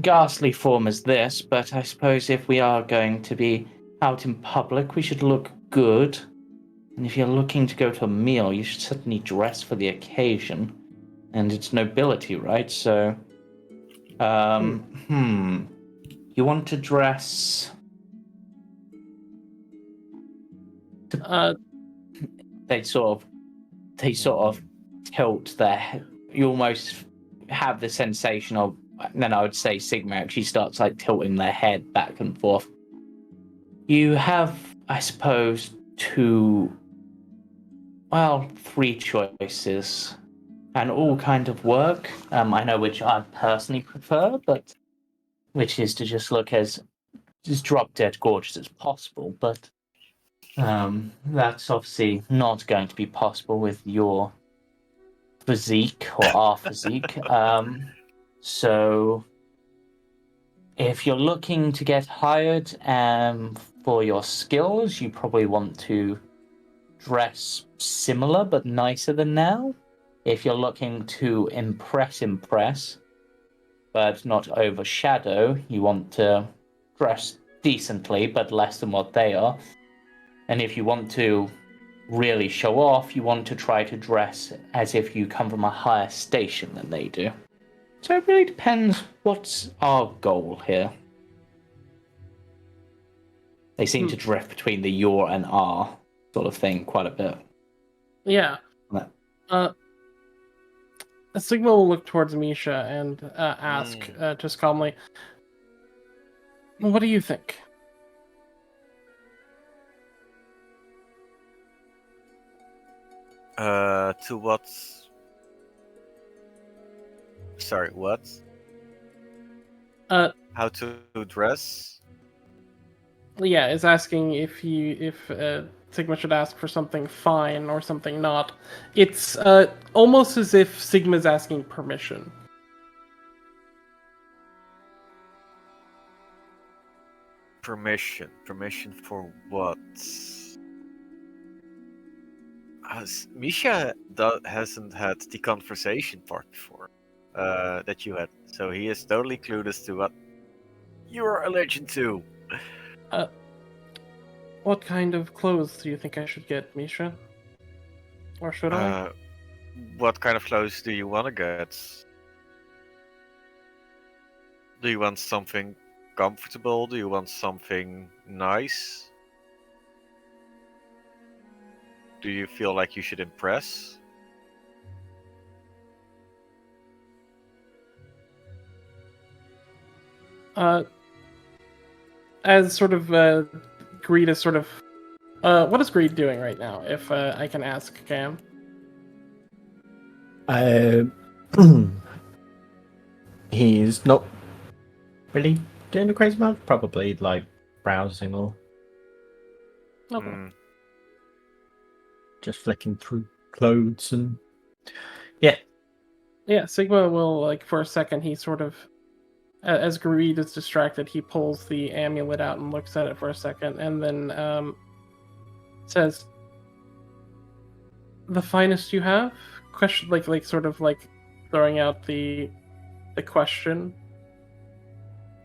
ghastly form as this, but I suppose if we are going to be out in public, we should look good. And if you're looking to go to a meal, you should certainly dress for the occasion. And it's nobility, right? So, you want to dress... They sort of tilt their... You almost have the sensation of... Then I would say Sigma actually starts like tilting their head back and forth. You have, I suppose, three choices, and all kind of work. I know which I personally prefer, but which is to just look as drop dead gorgeous as possible. But that's obviously not going to be possible with your physique or our physique. So if you're looking to get hired for your skills, you probably want to dress similar but nicer than now. If you're looking to impress, but not overshadow, you want to dress decently but less than what they are. And if you want to really show off, you want to try to dress as if you come from a higher station than they do. So it really depends what's our goal here. They seem to drift between the your and our sort of thing quite a bit. Yeah. Sigma will look towards Misha and ask just calmly, what do you think? To what? Sorry, what? How to dress? Yeah, is asking if Sigma should ask for something fine or something not. It's almost as if Sigma's asking permission. Permission for what? Misha hasn't had the conversation part before that you had, so he is totally clueless to what you're a legend to. What kind of clothes do you think I should get, Misha? Or should I? What kind of clothes do you want to get? Do you want something comfortable? Do you want something nice? Do you feel like you should impress? As sort of Greed is sort of what is Greed doing right now, if I can ask Cam? He's not really doing a crazy amount. Probably like browsing or Okay. just flicking through clothes and Yeah, Sigma will, like, for a second, he sort of, as Greed is distracted, he pulls the amulet out and looks at it for a second, and then says, "The finest you have?" Question, like sort of like throwing out the question,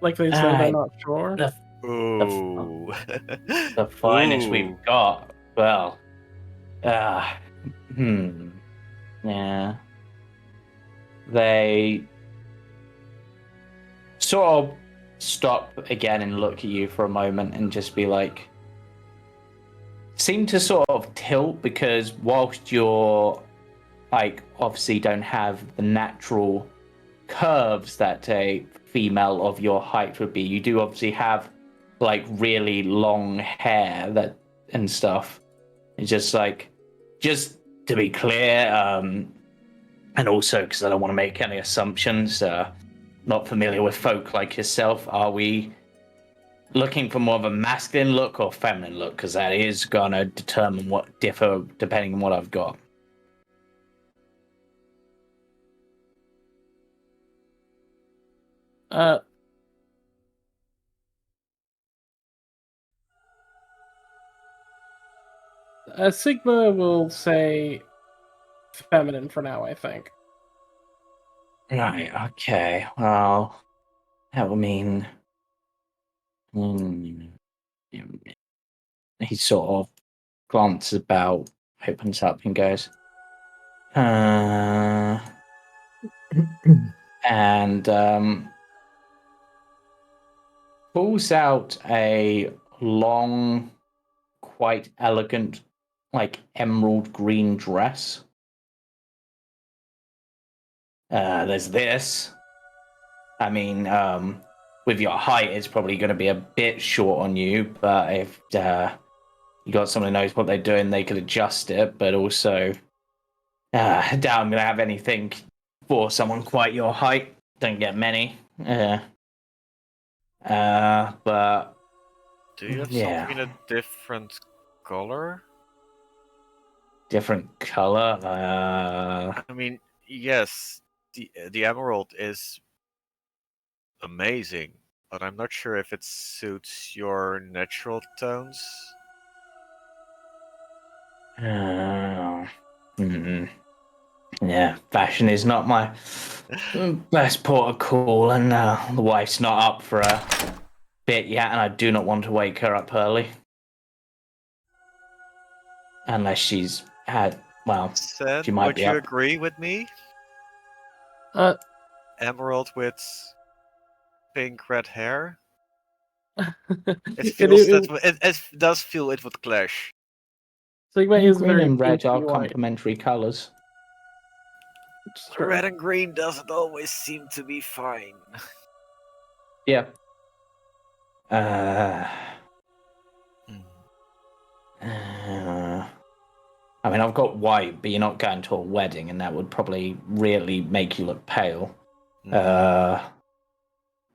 like they say they're not sure. Ooh. The finest Ooh. we've got. Well, yeah. They sort of stop again and look at you for a moment and just be like, seem to sort of tilt, because whilst you're like obviously don't have the natural curves that a female of your height would be, you do obviously have like really long hair that and stuff. It's just like, just to be clear, and also because I don't want to make any assumptions, not familiar with folk like yourself, are we looking for more of a masculine look or feminine look? Because that is gonna determine what differ depending on what I've got. Sigma will say feminine for now, I think. Right, okay. Well, that would mean he sort of glances about, opens up and goes, and pulls out a long, quite elegant, like emerald green dress. There's this. I mean, with your height, it's probably going to be a bit short on you, but if you got someone who knows what they're doing, they could adjust it. But also, I doubt I'm going to have anything for someone quite your height. Don't get many. But Do you have yeah, something in a different color? different color. I mean, yes, the emerald is amazing, but I'm not sure if it suits your natural tones. Yeah, fashion is not my best port of call, and the wife's not up for a bit yet, and I do not want to wake her up early. Unless she's had, well, Sen, she might would be you up. agree with me? Emerald with pink red hair? It feels it does feel it would clash. Sigma is Green very and red are pinky white. complementary colors. It's true. Red and green doesn't always seem to be fine. Yeah. I mean, I've got white, but you're not going to a wedding, and that would probably really make you look pale. What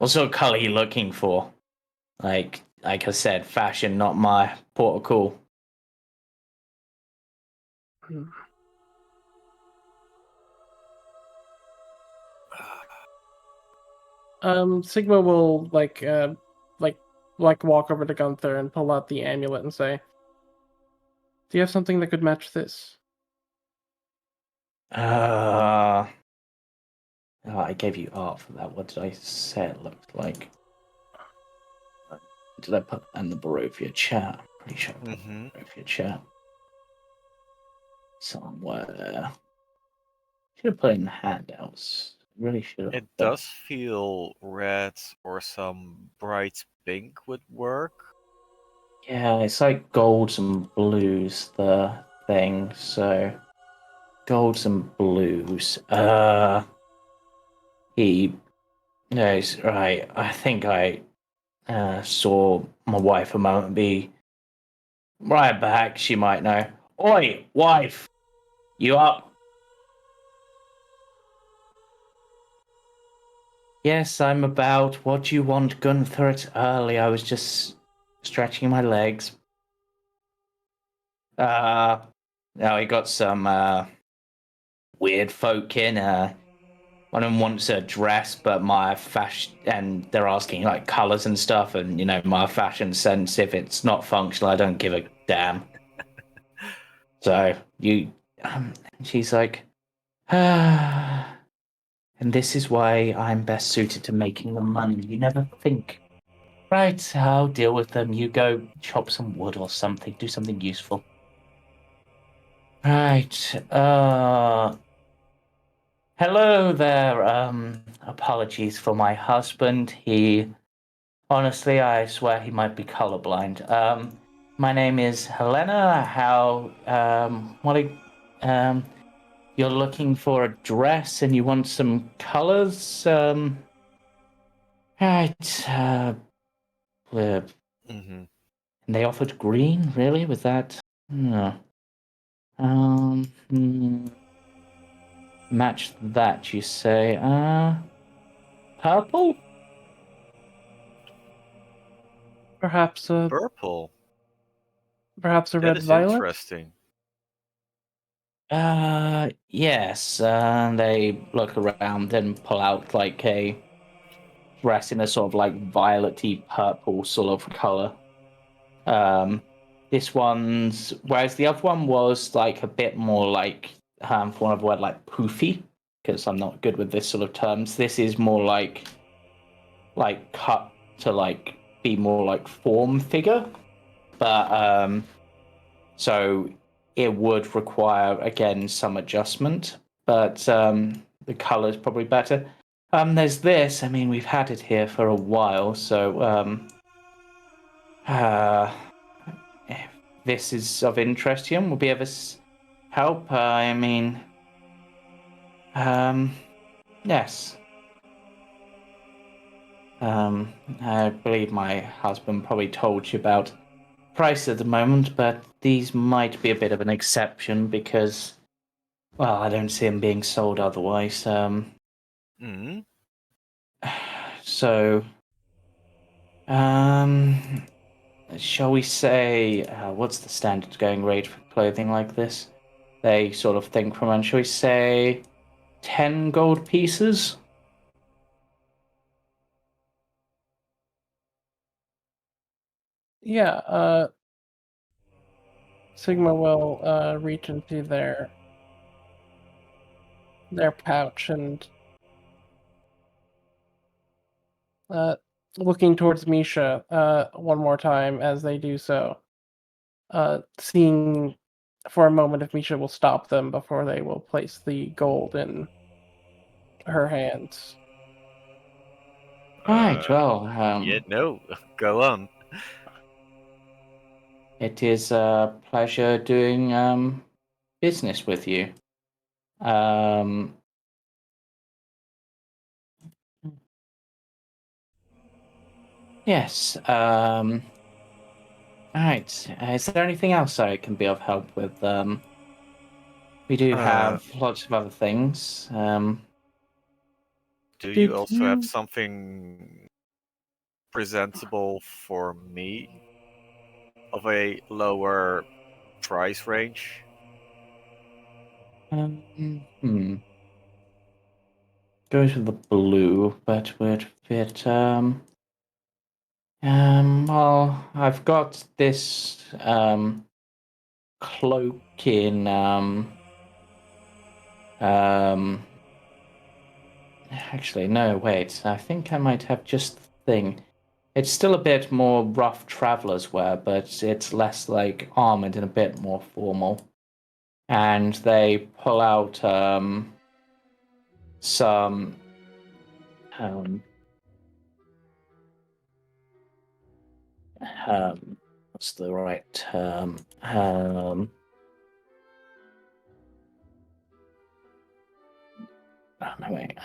sort of color are you looking for? Like I said, fashion, not my port of call. Sigma will like walk over to Gunther and pull out the amulet and say, "Do you have something that could match this?" Oh, I gave you art for that. What did I say it looked like? Did I put in the Barovia chat? Pretty sure I put in the Barovia chat. Somewhere. Should have put in the handouts. Really should have. It does feel red or some bright pink would work. Yeah, it's like golds and blues, the thing. So, golds and blues. He knows, right. I think I saw my wife a moment be right back. She might know. Oi, wife, you up? Yes, I'm about. What do you want, Gunther? It's early. I was just stretching my legs. Now we got some weird folk in. One of them wants a dress, but my fashion, and they're asking like colors and stuff, and you know my fashion sense. If it's not functional, I don't give a damn. So she's like, and this is why I'm best suited to making the money. You never think. Right, I'll deal with them. You go chop some wood or something. Do something useful. Right. Hello there. Apologies for my husband. Honestly, I swear he might be colorblind. My name is Helena. You're looking for a dress and you want some colors? Right. And they offered green. Really? Was that? No. Match that, you say? Purple? Perhaps a Purple. perhaps a That red is violet. interesting. Yes. They look around and pull out like a dress in a sort of like violet-y purple sort of color. This one's, whereas the other one was like a bit more like, for one of a word, like poofy, because I'm not good with this sort of terms. This is more like cut to like be more like form figure, but so it would require again some adjustment, but the color is probably better. There's this. I mean, we've had it here for a while, so if this is of interest to you, will be of help. I mean, yes. I believe my husband probably told you about price at the moment, but these might be a bit of an exception because, well, I don't see them being sold otherwise. So, shall we say, what's the standard going rate for clothing like this? They sort of think from, shall we say, 10 gold pieces? Yeah, Sigma will reach into their pouch and looking towards Misha one more time as they do so, seeing for a moment if Misha will stop them before they will place the gold in her hands. Right, well, Yeah, no, go on. it is a pleasure doing business with you. Yes. Right. Is there anything else I can be of help with? We do have lots of other things. Do you also have something presentable for me of a lower price range? Go to the blue, but would fit. Well, I've got this cloak in Actually, no, wait. I think I might have just the thing. It's still a bit more rough traveler's wear, but it's less like armored and a bit more formal. And they pull out some what's the right term? Oh no, wait.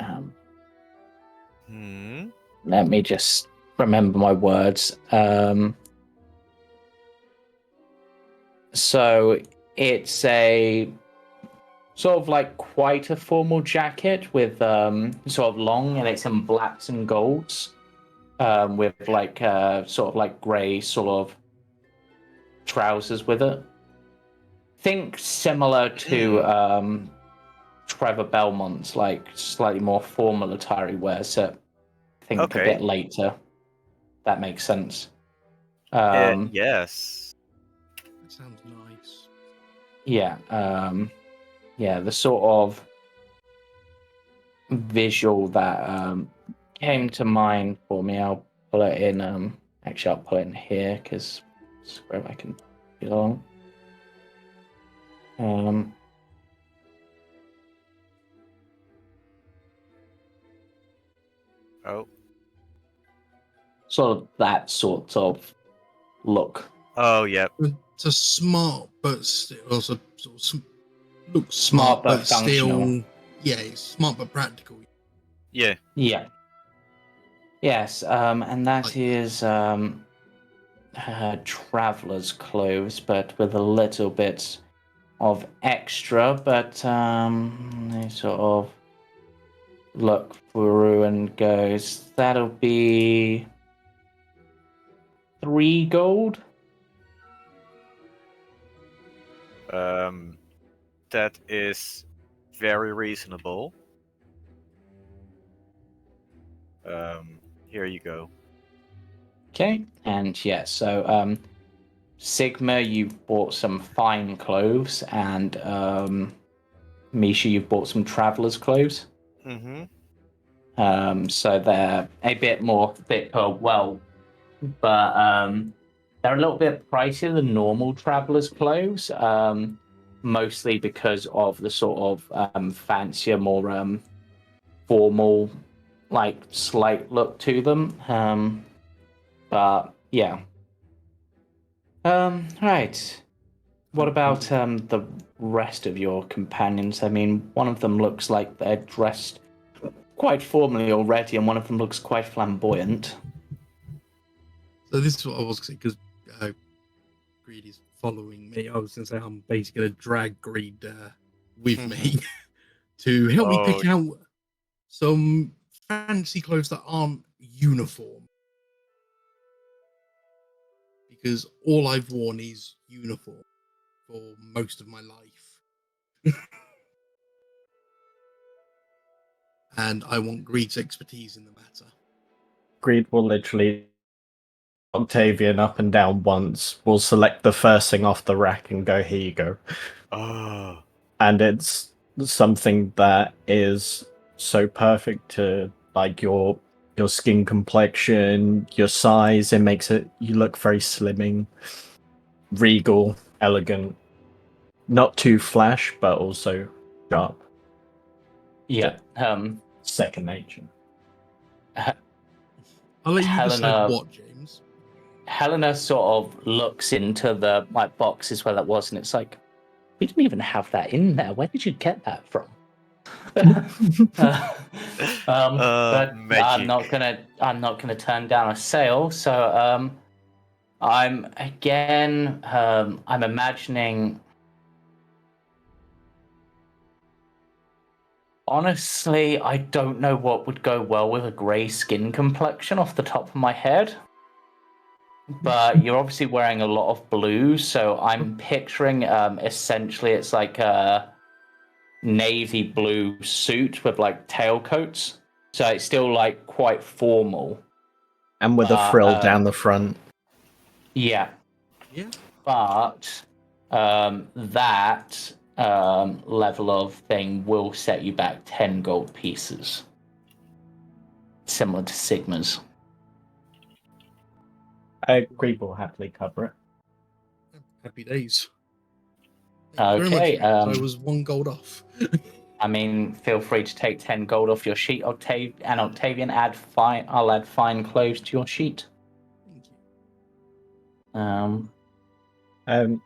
Let me just remember my words. So it's a sort of like quite a formal jacket with sort of long, and it's in blacks and golds, with like sort of like grey sort of trousers with it. Think similar to Trevor Belmont's like slightly more formal attire he wears it. I think a bit later. That makes sense. Yes. That sounds nice. Yeah. Yeah, the sort of visual that came to mind for me. I'll pull it in. Actually, I'll pull it in here because it's where I can get along. Sort of that sort of look. Oh, yeah. It's a smart, but still also sort of looks Smart but functional. still, yeah, it's smart but practical. Yeah. Yeah. Yes, and that is traveler's clothes, but with a little bit of extra. But they sort of look through and goes, that'll be 3 gold. That is very reasonable. Here you go. Okay, and yeah, so Sigma, you've bought some fine clothes, and Misha, you've bought some traveler's clothes. So they're a bit more thicker, well, but they're a little bit pricier than normal traveler's clothes, mostly because of the sort of fancier, more formal, like slight look to them. But yeah. Right. What about the rest of your companions? I mean, one of them looks like they're dressed quite formally already, and one of them looks quite flamboyant. So this is what I was going to say, because Greed is following me. I was going to say I'm basically going to drag Greed with me to help me pick out some fancy clothes that aren't uniform. Because all I've worn is uniform for most of my life. And I want Greed's expertise in the matter. Greed will literally Octavian up and down once. We'll select the first thing off the rack and go, here you go. Oh. And it's something that is so perfect to like your skin complexion, your size. It makes it you look very slimming, regal, elegant. Not too flash, but also sharp. Yeah. Second nature. I'll let you decide what, James. Helena sort of looks into the boxes where that was, and it's like, we didn't even have that in there. Where did you get that from? But I'm not gonna turn down a sale. So I'm imagining. Honestly, I don't know what would go well with a grey skin complexion off the top of my head. But you're obviously wearing a lot of blue, so I'm picturing essentially it's like a navy blue suit with like tailcoats. So it's still like quite formal. And with a frill down the front. Yeah. Yeah. But that level of thing will set you back 10 gold pieces. Similar to Sigma's. Greed will happily cover it. Happy days. Thank you very Okay, much, I was 1 gold off. I mean, feel free to take 10 gold off your sheet, Octavian. I'll add fine clothes to your sheet. Thank you.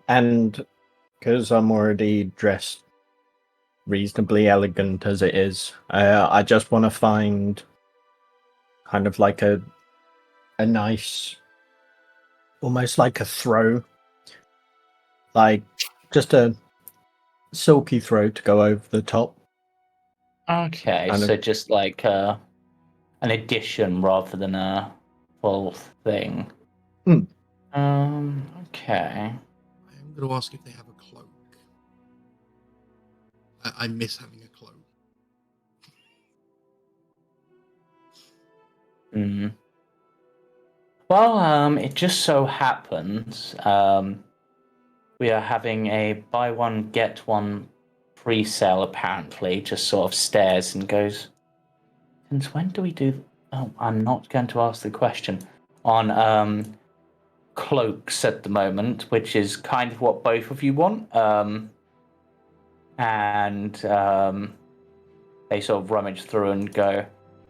And because I'm already dressed reasonably elegant as it is, I just want to find kind of like a nice, almost like a throw, like just a silky throw to go over the top. Okay, so just like an addition rather than a full thing. Hmm. Okay. I am going to ask if they have a cloak. I miss having a cloak. Well, it just so happens we are having a buy one get one free sale. Apparently, just sort of stares and goes, "Since when do we do?" Oh, I'm not going to ask the question on cloaks at the moment, which is kind of what both of you want. And they sort of rummage through and go,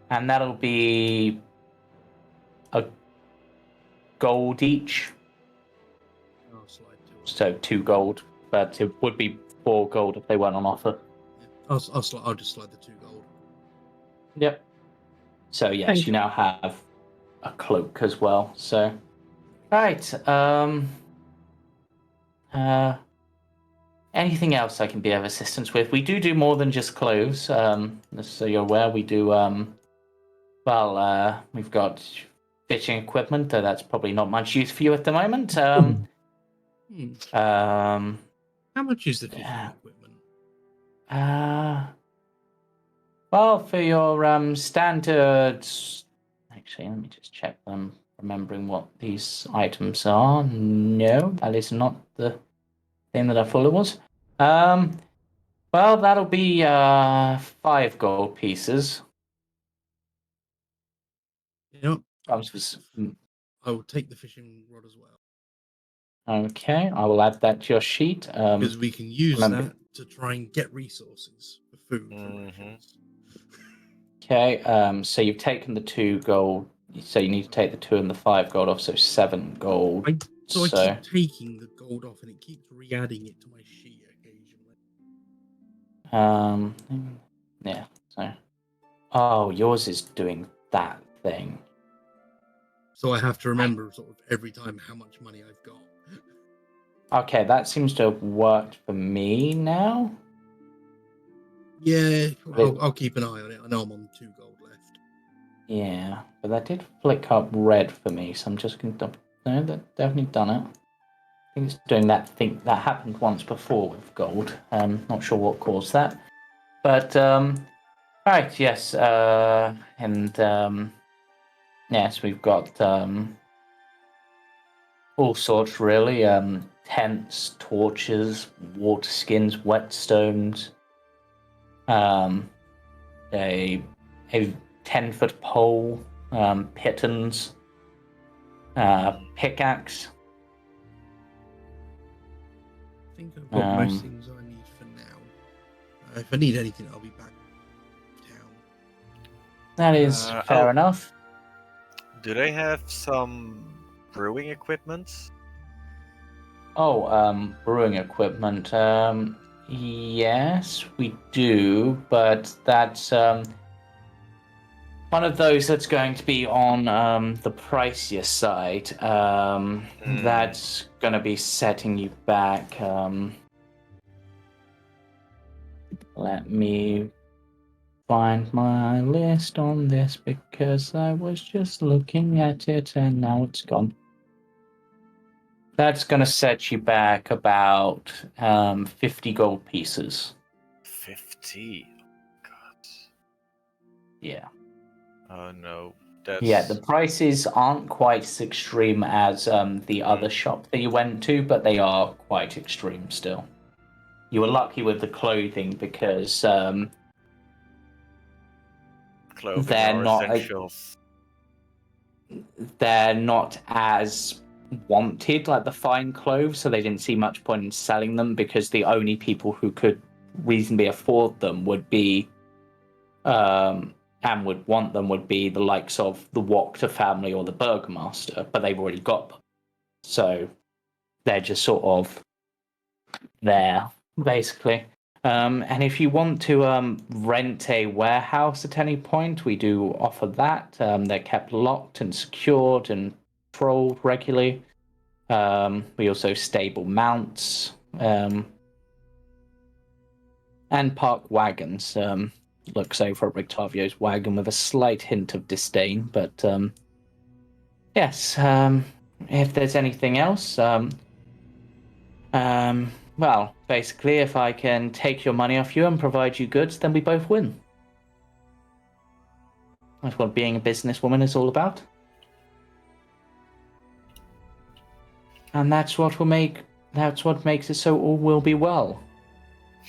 and that'll be a gold each. I'll slide So 2 gold, but it would be 4 gold if they weren't on offer. I'll just slide the 2 gold. Yep. So yes, Thank you now have a cloak as well. So, right. Anything else I can be of assistance with? We do more than just clothes. Just so you're aware, we do. We've got fishing equipment. Though that's probably not much use for you at the moment. How much is the fishing equipment? Well, for your standards. Actually, let me just check them. Remembering what these items are. No, that is not the thing that I thought it was. Well, that'll be 5 gold pieces. You know, Mm. I will take the fishing rod as well. Okay, I will add that to your sheet. Because we can use remember- that to try and get resources for food. For Mhm. rations. Okay, so you've taken the 2 gold. So you need to take the 2 and the 5 gold off, so 7 gold. I keep taking the gold off and it keeps re-adding it to my sheet occasionally. Yeah, so. Oh, yours is doing that thing. So I have to remember sort of every time how much money I've got. Okay, that seems to have worked for me now. Yeah, I'll keep an eye on it. I know I'm on 2 gold left. Yeah, but that did flick up red for me, so I'm just going to... No, that definitely done it. I think it's doing that thing that happened once before with gold. Not sure what caused that. But, right, yes, yes, we've got all sorts, really. Tents, torches, water skins, whetstones, a 10-foot pole, pitons, pickaxe. I think I've got most things I need for now. If I need anything, I'll be back town. That is fair enough. Do they have some brewing equipment? Oh, brewing equipment. Yes, we do, but that's one of those that's going to be on the pricier side. That's going to be setting you back. Let me find my list on this because I was just looking at it and now it's gone. That's going to set you back about 50 gold pieces. 50? God. Yeah. Oh no. That's... Yeah, the prices aren't quite as extreme as the other shop that you went to, but they are quite extreme still. you were lucky with the clothing because Clothing they're are not essentials. they're not as wanted like the fine clothes, so they didn't see much point in selling them because the only people who could reasonably afford them would be and would want them would be the likes of the Wachter family or the Burgomaster, but they've already got them. So they're just sort of there, basically. And if you want to rent a warehouse at any point, we do offer that. They're kept locked and secured and patrolled regularly. We also stable mounts and park wagons. Looks over at Rictavio's wagon with a slight hint of disdain, but yes. If there's anything else, well, basically, if I can take your money off you and provide you goods, then we both win. That's what being a businesswoman is all about. And that's what makes it so all will be well.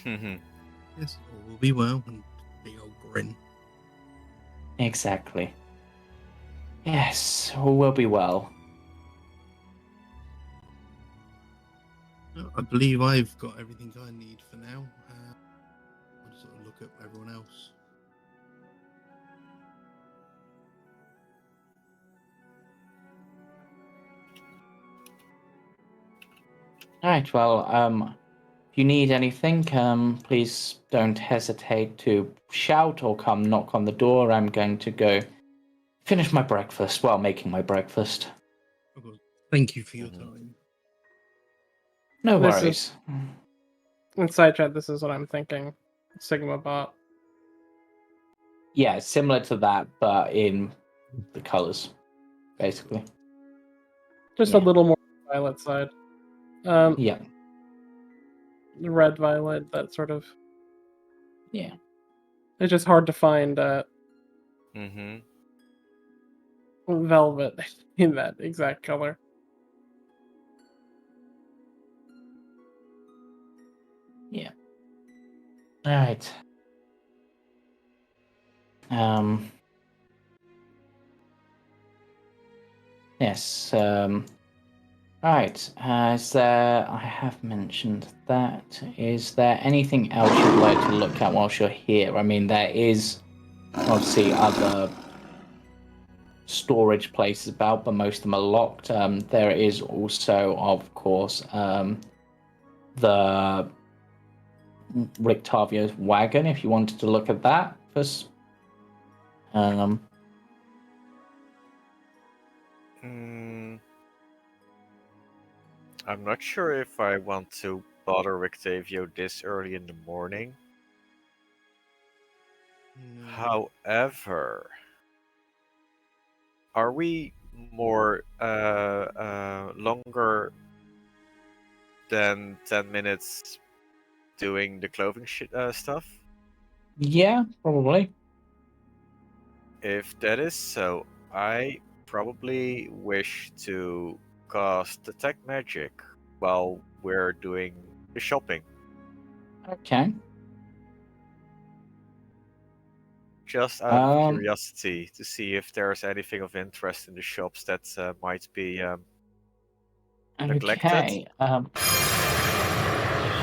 Yes, all will be well. And big old grin. Exactly. Yes, all will be well. I believe I've got everything I need for now. I'll sort of look at everyone else. All right. Well, if you need anything, please don't hesitate to shout or come knock on the door. I'm going to go finish my breakfast while making my breakfast. Of course. Thank you for your time. No This worries. Inside chat, this is what I'm thinking. Sigma bot. Yeah, similar to that, but in the colors, basically. Just Yeah. a little more violet side. Yeah. Red violet, that sort of. Yeah. It's just hard to find velvet in that exact color. Yeah. All right. Yes. Right. Is there? I have mentioned that. Is there anything else you'd like to look at whilst you're here? I mean, there is obviously other storage places about, but most of them are locked. There is also, of course, the Rictavio's wagon. If you wanted to look at that first. I'm not sure if I want to bother Octavio this early in the morning. No. However, are we more longer than 10 minutes doing the clothing stuff? Yeah, probably. If that is so, I probably wish to cast Detect Magic while we're doing the shopping. Okay. Just out of curiosity to see if there's anything of interest in the shops that might be neglected. Okay.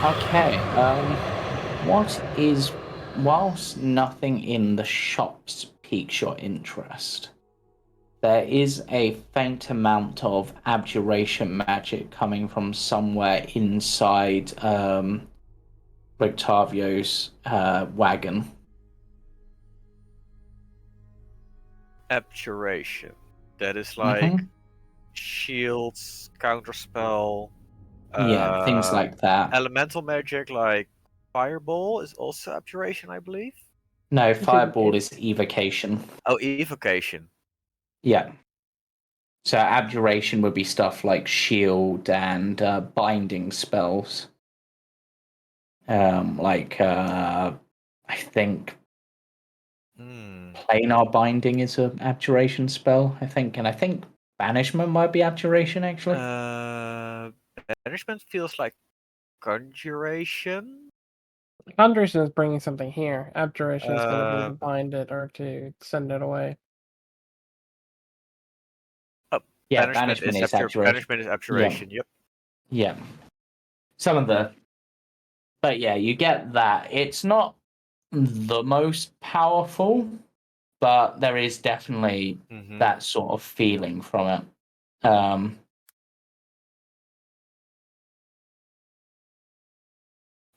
Okay. What is, whilst nothing in the shops piques your interest, there is a faint amount of abjuration magic coming from somewhere inside Rictavio's wagon. Abjuration. That is like shields, counterspell. Yeah, things like that. Elemental magic like fireball is also abjuration, I believe. No, fireball is evocation. Oh, evocation. Yeah. So abjuration would be stuff like shield and binding spells. I think planar binding is an abjuration spell, I think, and I think banishment might be abjuration actually. Banishment feels like conjuration. Conjuration is bringing something here. Abjuration is going to be to Uh, bind it or to send it away. Yeah, banishment is abjuration. banishment is abjuration. Yep. Yeah. Some of the. But yeah, you get that. It's not the most powerful, but there is definitely Mhm. that sort of feeling from it.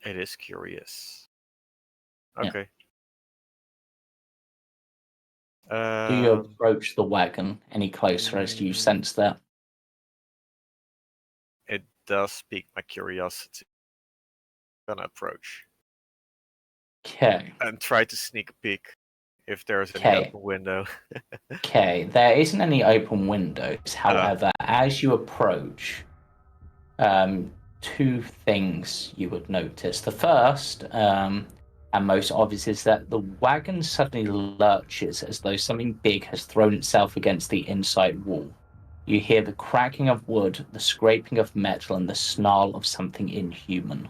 It is curious. Yeah. Okay. Do you approach the wagon any closer as you sense that? It does pique my curiosity. Gonna approach Okay. and try to sneak a peek if there's any Okay. open window. Okay. There isn't any open windows. However, as you approach, two things you would notice. The first, and most obvious, is that the wagon suddenly lurches as though something big has thrown itself against the inside wall. You hear the cracking of wood, the scraping of metal, and the snarl of something inhuman.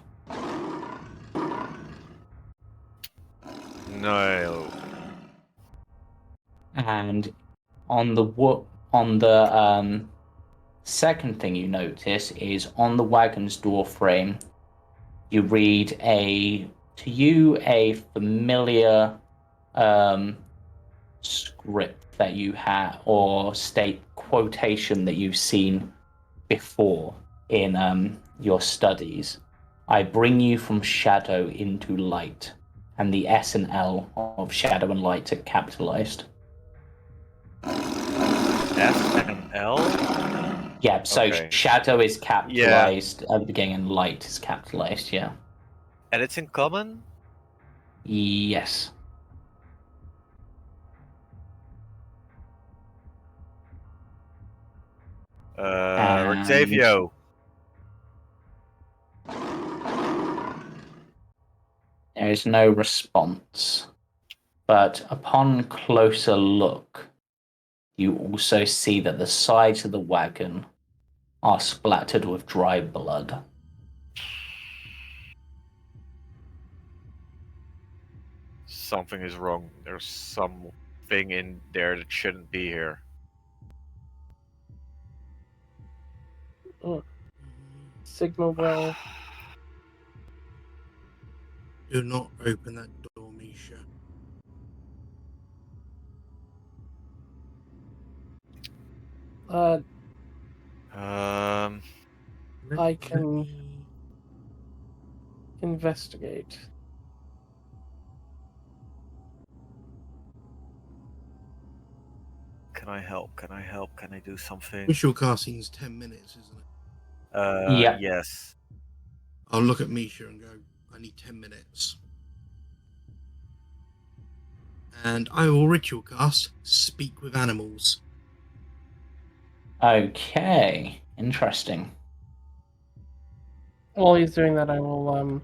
No. And on the second thing you notice is on the wagon's door frame, you read a familiar script that you have, or state quotation that you've seen before in your studies. I bring you from shadow into light, and the S and L of shadow and light are capitalized. F and L? Yeah, so Okay. shadow is capitalized at the beginning and light is capitalized, yeah. And it's in common? Yes. Octavio. There is no response. But upon closer look, you also see that the sides of the wagon are splattered with dry blood. Something is wrong. There's something in there that shouldn't be here. Sigma will. Do not open that door, Misha. I can investigate. Can I help? Can I help? Can I do something? Visual casting's 10 minutes, isn't it? Yeah. Yes. I'll look at Misha and go, I need 10 minutes. And I will ritual cast Speak with Animals. Okay. Interesting. While he's doing that, I will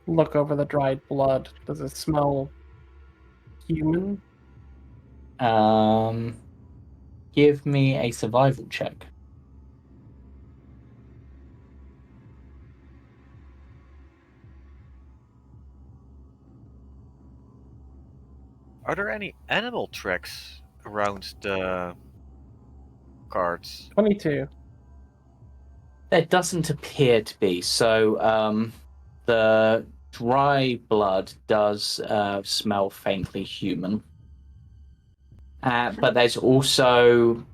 look over the dried blood. Does it smell human? Give me a survival check. Are there any animal tracks around the carts? 22. There doesn't appear to be. So, the dry blood does smell faintly human. But there's also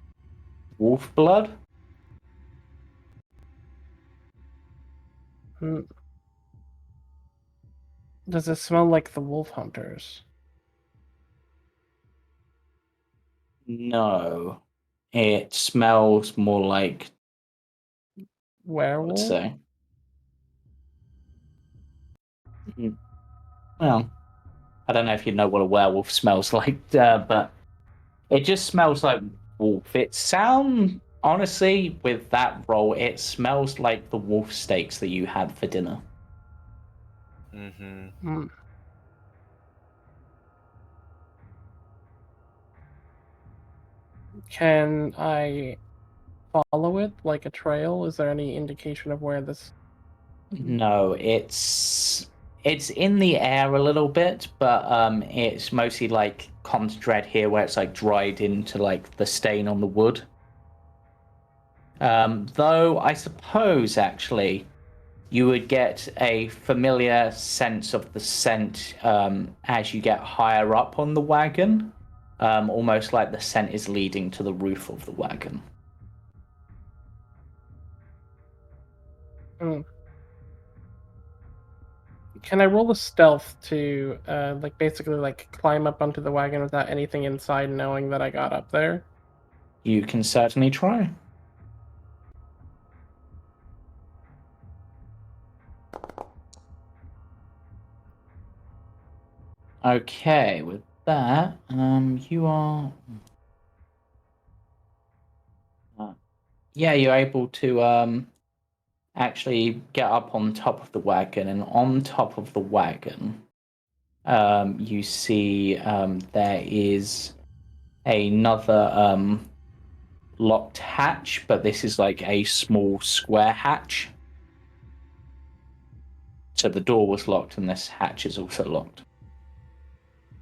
wolf blood. Hmm. Does it smell like the wolf hunters? No. It smells more like, Werewolf? let's say. Well, I don't know if you know what a werewolf smells like, but it just smells like wolf. It sounds, honestly, with that roll, it smells like the wolf steaks that you had for dinner. Mm-hmm. Hmm. Can I follow it like a trail? Is there any indication of where this? No, it's It's in the air a little bit, but it's mostly like common dread here, where it's like dried into like the stain on the wood. Though I suppose actually you would get a familiar sense of the scent as you get higher up on the wagon, almost like the scent is leading to the roof of the wagon. Can I roll a stealth to like basically like climb up onto the wagon without anything inside, knowing that I got up there? You can certainly try. Okay, with that, you are. Yeah, you're able to actually get up on top of the wagon, and on top of the wagon, you see there is another locked hatch, but this is like a small square hatch. So the door was locked, and this hatch is also locked.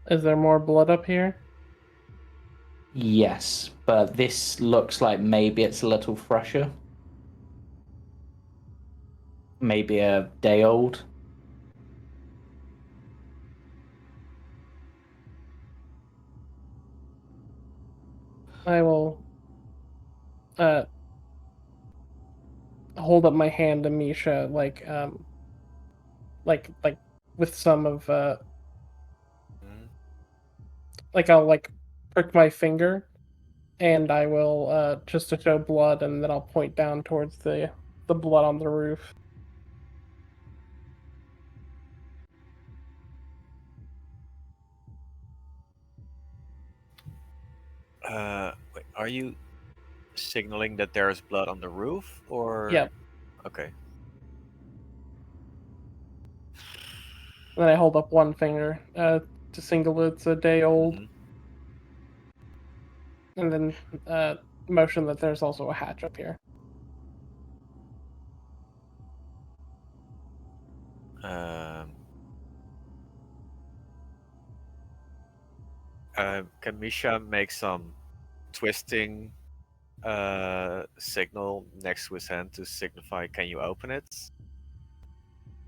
Is there more blood up here? Yes, but this looks like maybe it's a little fresher. Maybe a day old. I will hold up my hand to Misha, like with some of like I'll like prick my finger, and I will just to show blood, and then I'll point down towards the blood on the roof. Wait, are you signaling that there's blood on the roof, or? Yeah. Okay. And then I hold up one finger to single it's a day old, and then motion that there's also a hatch up here. Can Misha make some twisting signal next to his hand to signify, can you open it?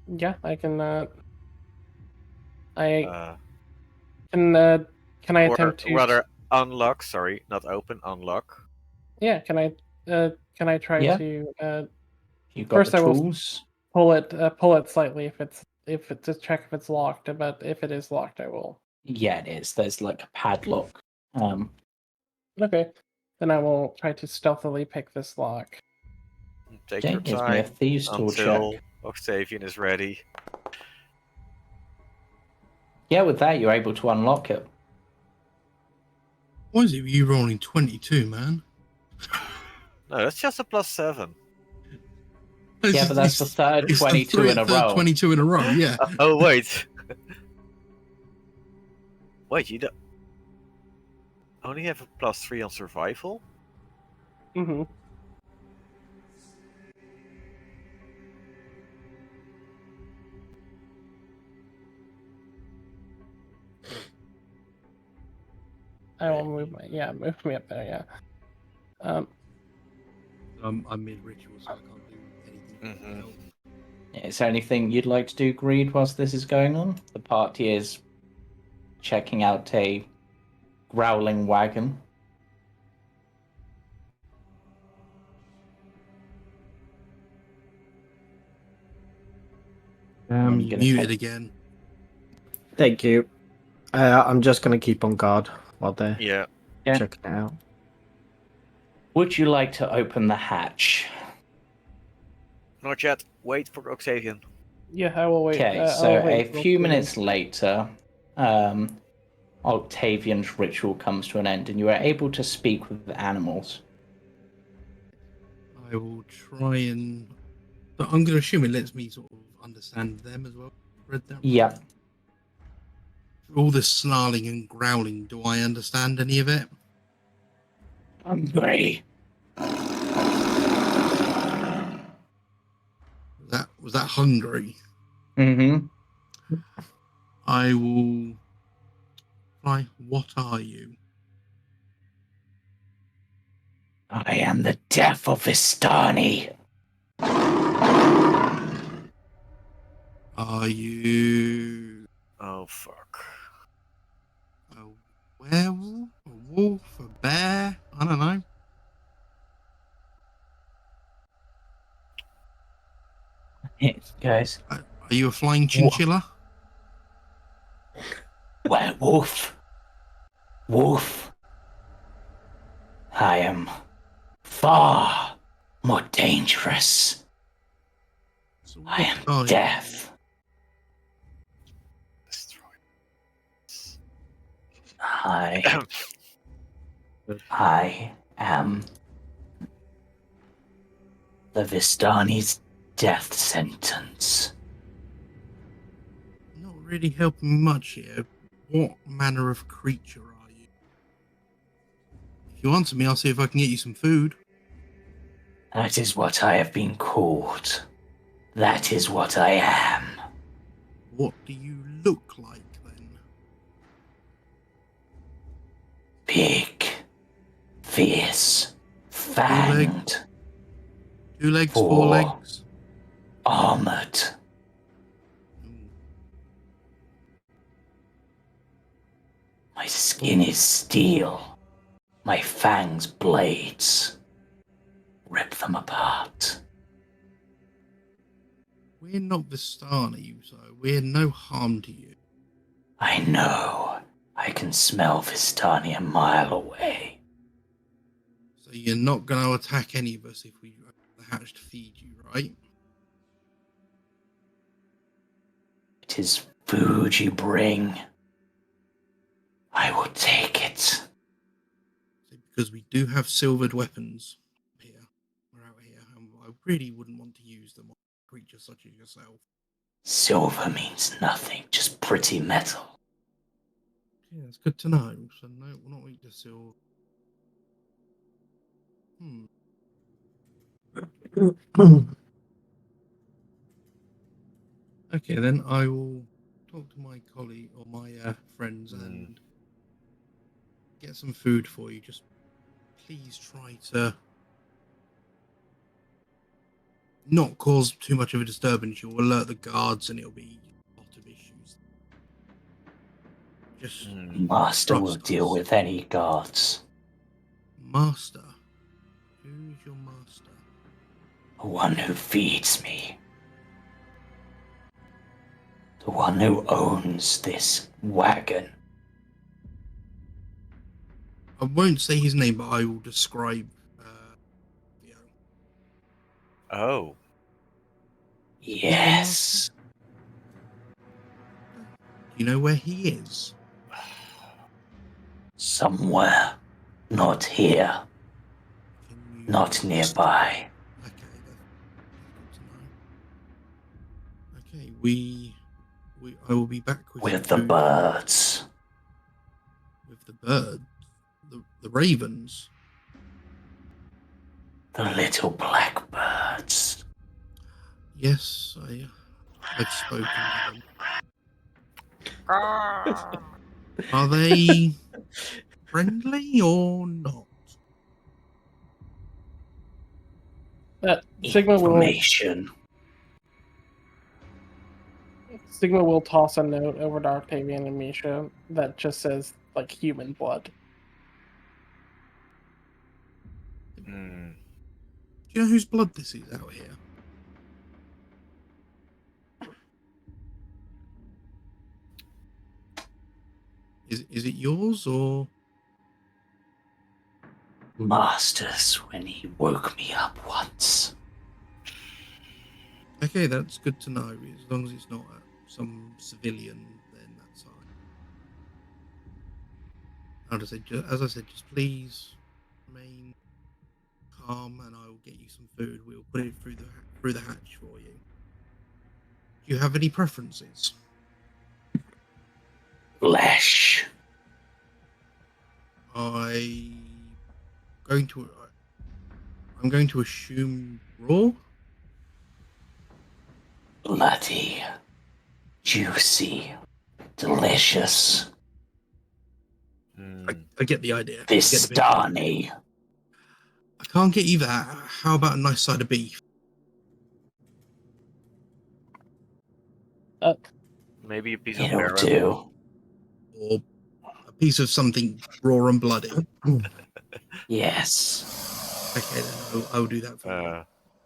Yeah, I can. I Uh, can I or attempt to rather unlock? Sorry, not open. Unlock. Yeah, can I try Yeah. to You got first the I will tools. pull it slightly if it's to check if it's locked, but if it is locked I will. Yeah, it is. There's like a padlock. Okay. Then I will try to stealthily pick this lock. Take Okay, your gives me a time thieves tool until check. Octavian is ready. Yeah, with that you're able to unlock it. Why is it you rolling 22, man? No, that's just a +7. Yeah, but that's the third it's 22 in a third row. 22 in a row, yeah. Oh wait. Wait, you don't only have a +3 on survival? Mm-hmm. I will move move me up there, yeah. I'm mid ritual, so I can't do anything. Mhm. Is there anything you'd like to do, Greed, whilst this is going on? The party is checking out a growling wagon. You're gonna muted take- again. Thank you. I'm just going to keep on guard while they're Yeah. checking it out. Would you like to open the hatch? Not yet. Wait for Octavian. Yeah, I will wait. Okay, so a few minutes later, Octavian's ritual comes to an end, and you are able to speak with the animals. I will try and. But I'm going to assume it lets me sort of understand them as well. Read that. Yep. Right? All this snarling and growling, do I understand any of it? Hungry. Was that hungry? Mm-hmm. I will try. What are you? I am the death of Vistani. Are you Oh fuck. a werewolf, a wolf, a bear? I don't know. Guys, Are you a flying chinchilla? werewolf. Wolf. I am far more dangerous. So I am what are you? death. Destroy. I am the Vistani's death sentence. Not really helping much here. What manner of creature are you? If you answer me, I'll see if I can get you some food. That is what I have been called. That is what I am. What do you look like then? Big, fierce, fanged, 2 legs, 4 legs? armored. Ooh. My skin is steel. My fangs blades. Rip them apart. We're not Vistani, so we're no harm to you. I know. I can smell Vistani a mile away. So you're not going to attack any of us if we open the hatch to feed you, right? It is food you bring. I will take it. So because we do have silvered weapons here, we're out here, and I really wouldn't want to use them on creatures such as yourself. Silver means nothing, just pretty metal. Yeah, it's good to know. So no, we're not weak to silver. Okay, then I will talk to my colleague or my friends and get some food for you. Just please try to not cause too much of a disturbance. You'll alert the guards and it'll be a lot of issues. Just Master will trust deal us. with any guards. Master? Who's your master? The one who feeds me. The one who owns this wagon. I won't say his name, but I will describe. Oh. Yes. Do you know where he is? Somewhere. Not here. Can you... Not nearby. Okay, that's good to know. Okay, I will be back With the birds. With the birds, the ravens. The little blackbirds. Yes, I've spoken to them. Are they friendly or not? Sigma Information. will toss a note over to Octavian and Misha that just says like human blood. Do you know whose blood this is out here? Is it yours or? Master's when he woke me up once. Okay, that's good to know. As long as it's not some civilian, then that's fine. As I said, just please remain calm, and I will get you some food. We'll put it through the hatch for you. Do you have any preferences? Flesh. I'm going to assume raw. Bloody. juicy, delicious, I get the idea. Vistani. I can't get you that. How about a nice side of beef? Maybe a piece of It'll marrow. do. Or a piece of something raw and bloody? Yes. Okay, then I'll do that for you.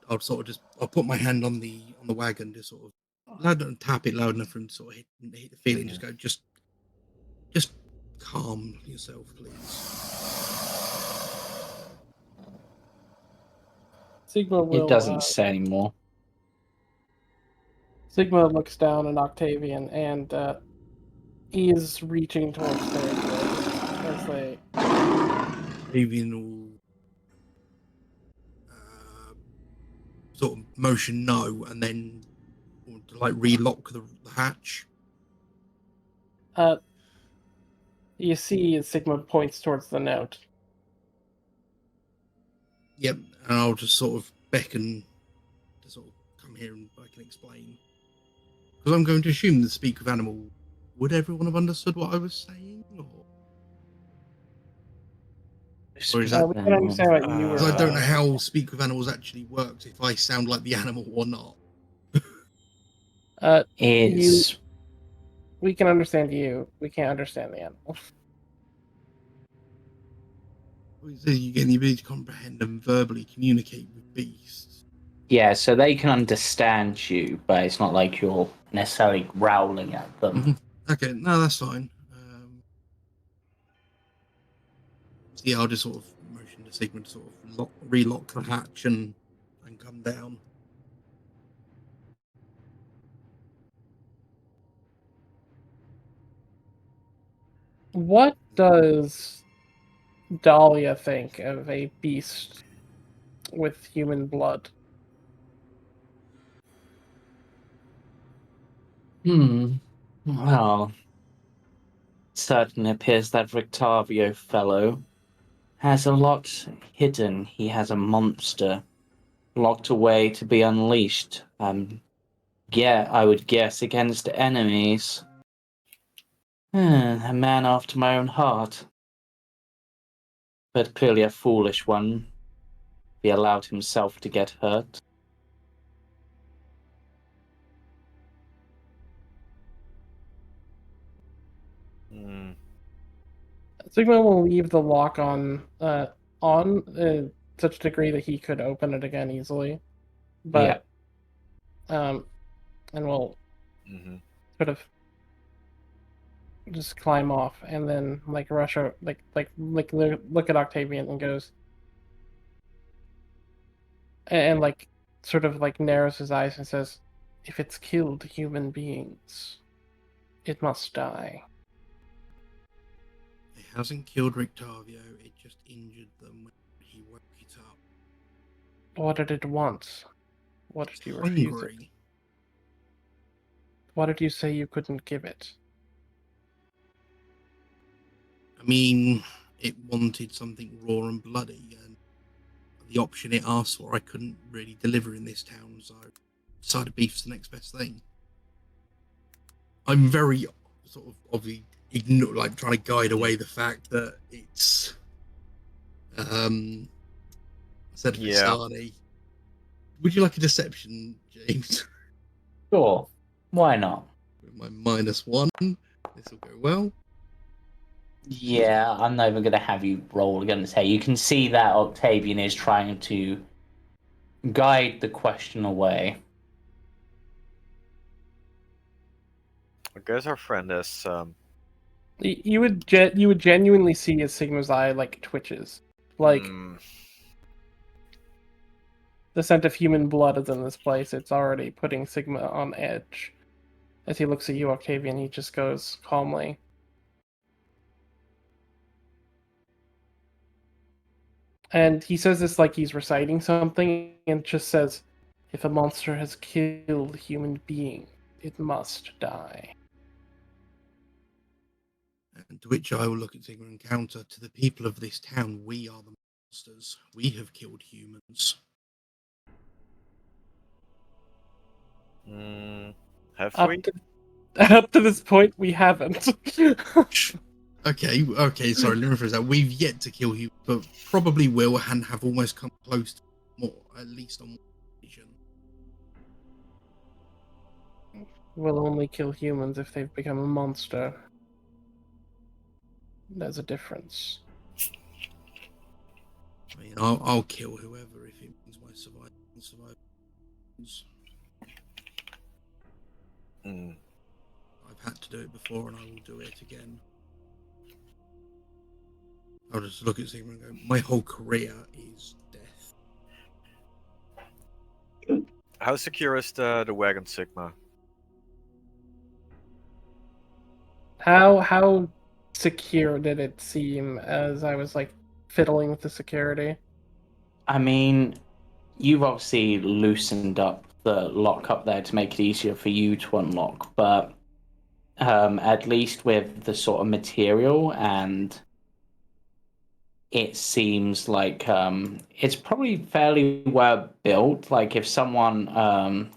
I'll sort of I'll put my hand on the wagon to sort of loud and tap it loud enough for him to sort of hit the feeling. Just go, just calm yourself, please. Sigma will. It doesn't say anymore. Sigma looks down at Octavian and he is reaching towards as they. Avian will sort of motion no, and then like relock the hatch. You see, Sigma points towards the note. Yep, and I'll just sort of beckon to sort of come here and I can explain. Because I'm going to assume the speak of animal. Would everyone have understood what I was saying? Or is that? We can understand what you were. Because I don't know how speak with animals actually works. If I sound like the animal or not. We can understand you. We can't understand the animal. You get the ability to comprehend and verbally communicate with beasts. Yeah, so they can understand you, but it's not like you're necessarily growling at them. Mm-hmm. Okay, no, that's fine. So yeah, I'll just sort of motion to Sigma to sort of relock the hatch and come down. What does Dahlia think of a beast with human blood? Well, certainly appears that Rictavio fellow has a lot hidden. He has a monster locked away to be unleashed. Yeah, I would guess against enemies. A man after my own heart. But clearly a foolish one. He allowed himself to get hurt. Sigma will leave the lock on such a degree that he could open it again easily. But and we'll sort of just climb off and then like rush out, look at Octavian and goes and like sort of like narrows his eyes and says, "If it's killed human beings, it must die." It hasn't killed Rictavio, it just injured them when he woke it up. What did it want? What did you refuse it? What did you say you couldn't give it? I mean, it wanted something raw and bloody, and the option it asked for I couldn't really deliver in this town, so side of beef's the next best thing. I'm very sort of obviously trying to guide away the fact that it's said Vistani. Would you like a deception, James? Sure. Why not? With my -1, this will go well. Yeah, I'm not even going to have you roll against her. You can see that Octavian is trying to guide the question away. I guess our friend is. You would genuinely see as Sigma's eye like twitches, like the scent of human blood is in this place. It's already putting Sigma on edge. As he looks at you, Octavian, he just goes calmly, and he says this like he's reciting something, and just says, "If a monster has killed human being, it must die." And to which I will look at Sigma and counter, to the people of this town, we are the monsters. We have killed humans. Have we? Up to this point, we haven't. Okay, sorry, let me rephrase that. We've yet to kill you, but probably will and have almost come close to more, at least on one occasion. We'll only kill humans if they've become a monster. There's a difference. I mean, I'll kill whoever if it means my survival. Mm. I've had to do it before and I will do it again. I'll just look at Sigma and go, my whole career is death. How secure is the wagon, Sigma? How secure did it seem as I was like fiddling with the security? I mean, you've obviously loosened up the lock up there to make it easier for you to unlock, but at least with the sort of material, and it seems like it's probably fairly well built. Like if someone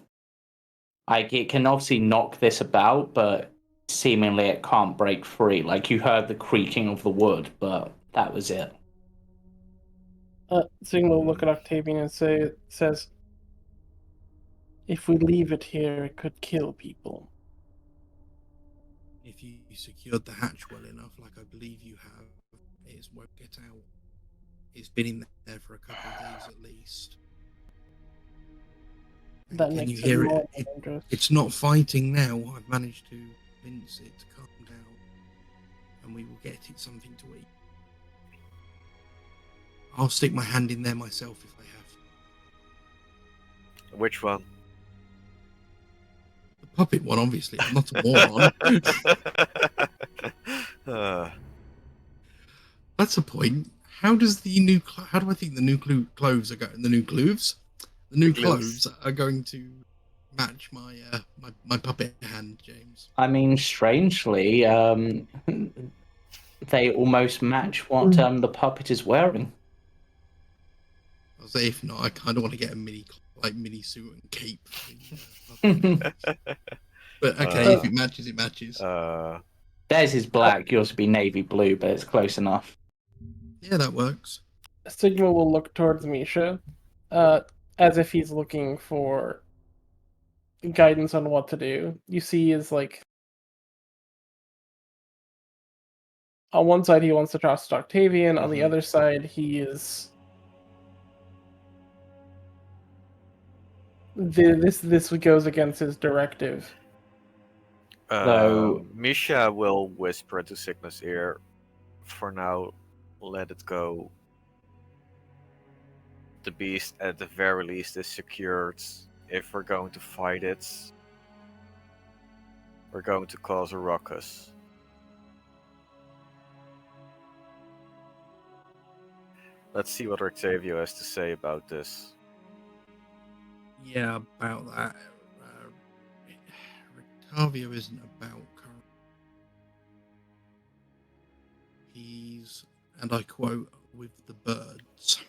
like it can obviously knock this about, but seemingly it can't break free. Like you heard the creaking of the wood, but that was it. Sigma will look at Octavian and says, if we leave it here, it could kill people. If you secured the hatch well enough, like I believe you have, it won't get out. It's been in there for a couple of days at least. And That can makes you hear it more it? dangerous. It's not fighting now. I've managed to convince it to calm down, and we will get it something to eat. I'll stick my hand in there myself if I have. Which one? The puppet one, obviously. I'm not a moron. That's a point. How does the new? How do I think the new cloves are going? The new cloves? The new cloves are going to match my my puppet hand, James. I mean, strangely, they almost match what the puppet is wearing. I'll say if not, I kind of want to get a mini suit and cape. But okay, if it matches, it matches. Theirs is black, yours would be navy blue, but it's close enough. Yeah, that works. Sigma will look towards Misha, as if he's looking for guidance on what to do. You see, is like on one side he wants to trust Octavian, on the other side he is. This goes against his directive. So Misha will whisper into Sigma's ear. For now, let it go. The beast, at the very least, is secured. If we're going to fight it, we're going to cause a ruckus. Let's see what Octavio has to say about this. Yeah, about that. Octavio isn't about current. He's, and I quote, with the birds.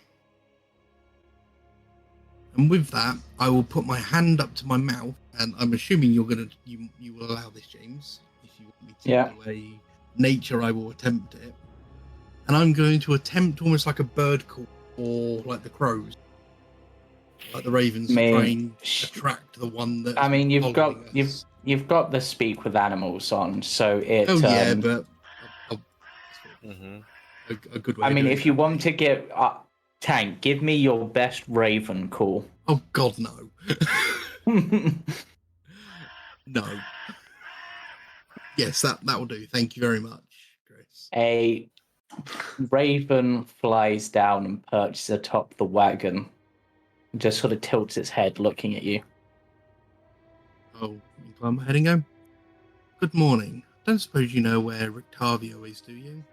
And with that, I will put my hand up to my mouth, and I'm assuming you will allow this, James. If you want me to do a nature, I will attempt it. And I'm going to attempt almost like a bird call, or like the crows, like the ravens, to try and attract the one that. I mean, you've got the speak with animals on, so it. Oh yeah, but a good way. I mean, if you want to give Tank, give me your best raven call. Oh God, no. No. Yes, that will do. Thank you very much, Chris. A raven flies down and perches atop the wagon, and just sort of tilts its head, looking at you. Oh, I'm heading home. Good morning. Don't suppose you know where Octavio is, do you?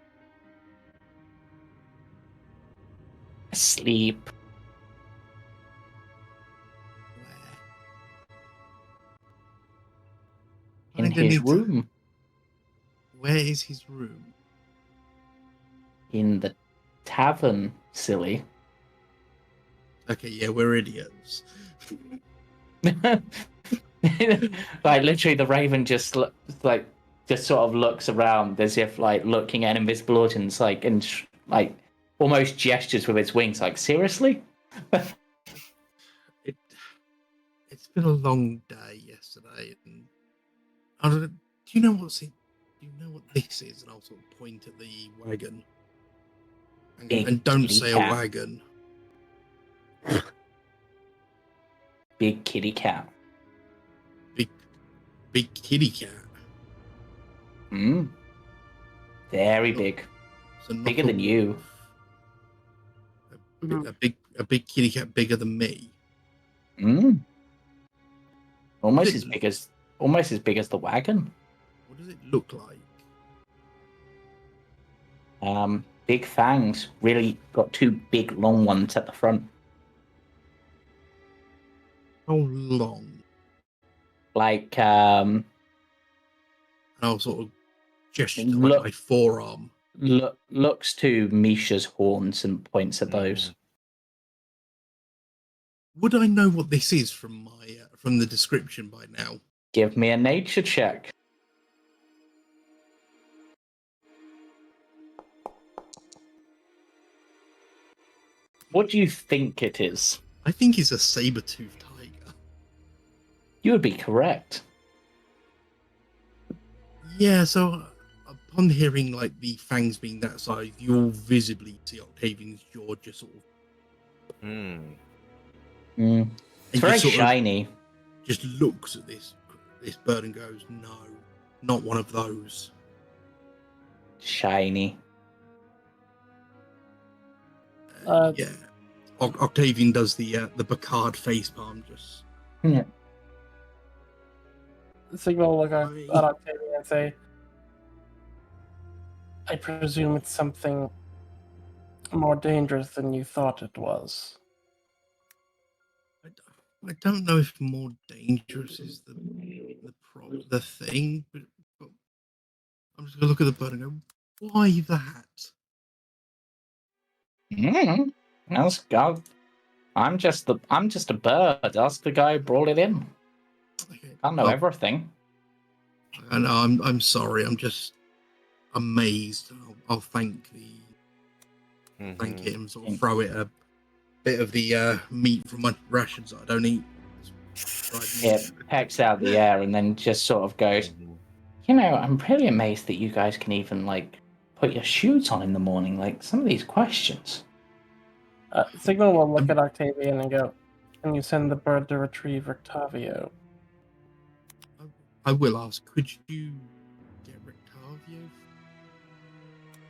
Asleep. Where? In his room. Where is his room? In the tavern, silly. Okay, yeah, we're idiots. Like literally, the raven just just sort of looks around as if like looking at an invisible audience, like and like almost gestures with its wings. Like seriously. It's been a long day yesterday, and I don't know, do you know what's it? Do you know what this is? And I'll sort of point at the wagon. And don't kitty say cat. a wagon. Big kitty cat. Big kitty cat. Very big. So not Bigger a than you. wolf. A big kitty cat bigger than me. Almost as big as the wagon. What does it look like? Big fangs. Really got two big long ones at the front. How long? Like And I'll sort of gesture to my forearm. Looks to Misha's horns and points at those. Would I know what this is from the description by now? Give me a nature check. What do you think it is? I think it's a saber-toothed tiger. You would be correct. Yeah, so upon hearing like the fangs being that size, you'll visibly see Octavian's jaw just sort of. It's very shiny. Just looks at this bird and goes, "No, not one of those." Shiny. Yeah. Octavian does the Bacard facepalm, just. Yeah. Signal look at Octavian and say, "I presume it's something more dangerous than you thought it was." I don't know if more dangerous is the thing, but I'm just gonna look at the bird and go, "Why that?" Let's go. I'm just a bird. Ask the guy who brought it in. Okay. I know everything. I know. I'm sorry. I'm just amazed. I'll thank him. Sort of throw it a bit of the meat from my rations that I don't eat. It pecks out the air and then just sort of goes, you know, I'm pretty amazed that you guys can even like put your shoes on in the morning. Like some of these questions. Signal will look at Octavian and go, "Can you send the bird to retrieve Octavio?" I will ask, could you get Octavio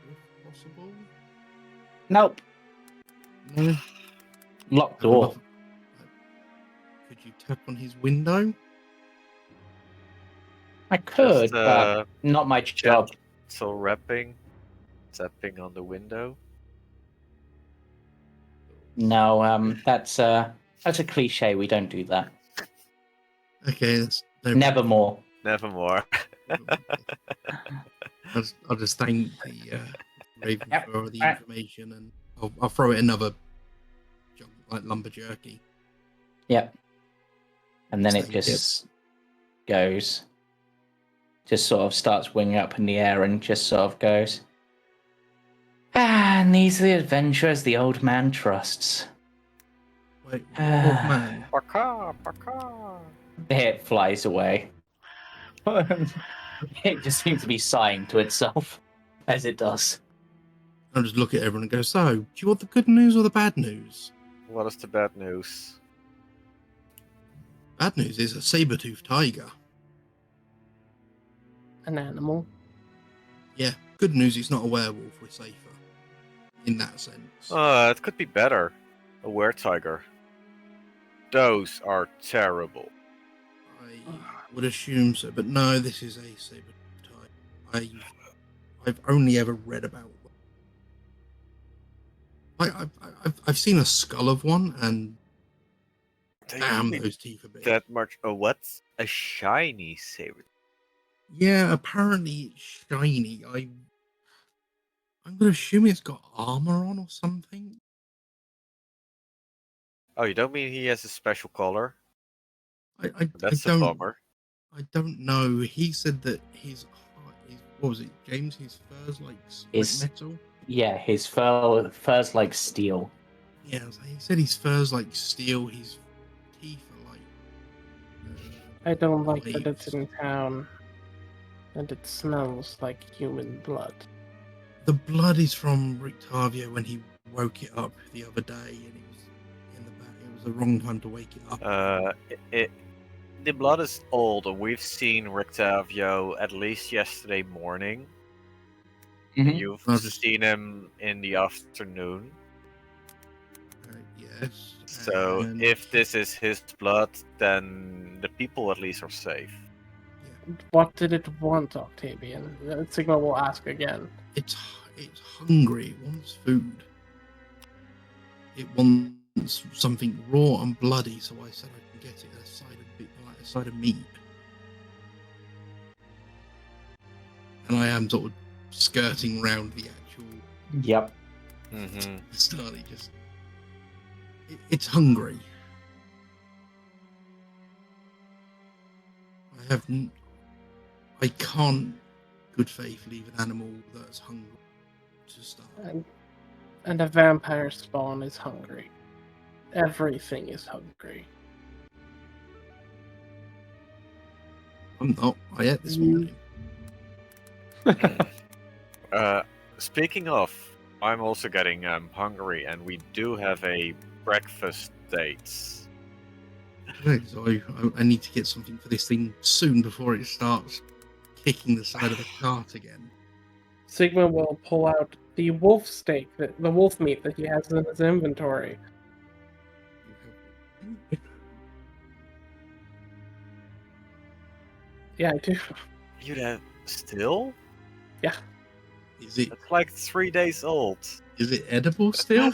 if possible? Nope. No. Locked door. Could you tap on his window? I could, but not my job. So tapping on the window. No, that's a cliche. We don't do that. Okay, that's Nevermore. Nevermore. I'll just thank the Raven for the information, and I'll throw it another like lumber jerky. Yep. And then it just goes, just sort of starts winging up in the air and just sort of goes, and these are the adventurers the old man trusts. Wait, old man. Baka. It flies away. It just seems to be sighing to itself, as it does. I'll just look at everyone and go, "So, do you want the good news or the bad news?" What is the bad news? Bad news is a saber-toothed tiger. An animal. Yeah. Good news, it's not a werewolf. We're safer in that sense. It could be better. A were-tiger. Those are terrible. I would assume so, but no, this is a saber-toothed tiger. I've only ever read about one. I've seen a skull of one, and damn, those teeth are big. That much? What's a shiny saber? Yeah, apparently it's shiny. I'm gonna assume it's got armor on or something. Oh, you don't mean he has a special color? I That's a don't. bummer. I don't know. He said that his what was it, James? His fur's like metal. Yeah, his fur's like steel. Yeah, he said his fur's like steel. His teeth are like. I don't like that knives. it's in town, and it smells like human blood. The blood is from Rictavio when he woke it up the other day, and it was in the back. It was the wrong time to wake it up. The blood is old, and we've seen Rictavio at least yesterday morning. Mhm. You've I'll just- seen him in the afternoon. Yes. So and- if this is his blood, then the people at least are safe. What did it want, Octavian? Sigma will ask again. it's hungry. It wants food. It wants something raw and bloody. So I said I can get it a side of meat. And I am sort of skirting round the actual. Yep. Mm-hmm. Slightly just. It's hungry. I can't, good faith, leave an animal that's hungry to starve. And a vampire spawn is hungry. Everything is hungry. I'm not. I ate this morning. Speaking of, I'm also getting hungry, and we do have a breakfast date. Okay, so I need to get something for this thing soon before it starts kicking the side of the cart again. Sigma will pull out the wolf steak, the wolf meat that he has in his inventory. Yeah, I do. You have still? Yeah. Is it It's like 3 days old. edible still?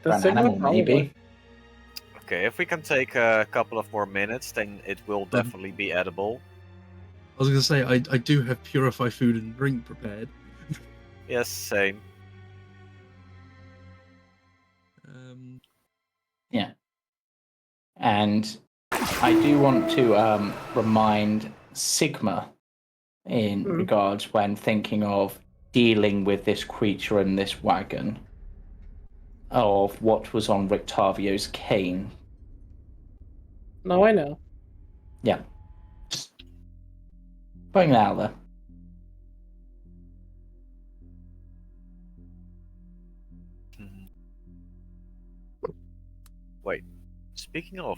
For an Sigma animal, probably- maybe. Okay, if we can take a couple of more minutes, then it will definitely be edible. I was going to say, I do have purify food and drink prepared. Yes, same. Yeah. And I do want to remind Sigma in regards when thinking of dealing with this creature in this wagon of what was on Rictavio's cane. No, I know. Yeah. Just putting that out there. Wait, speaking of,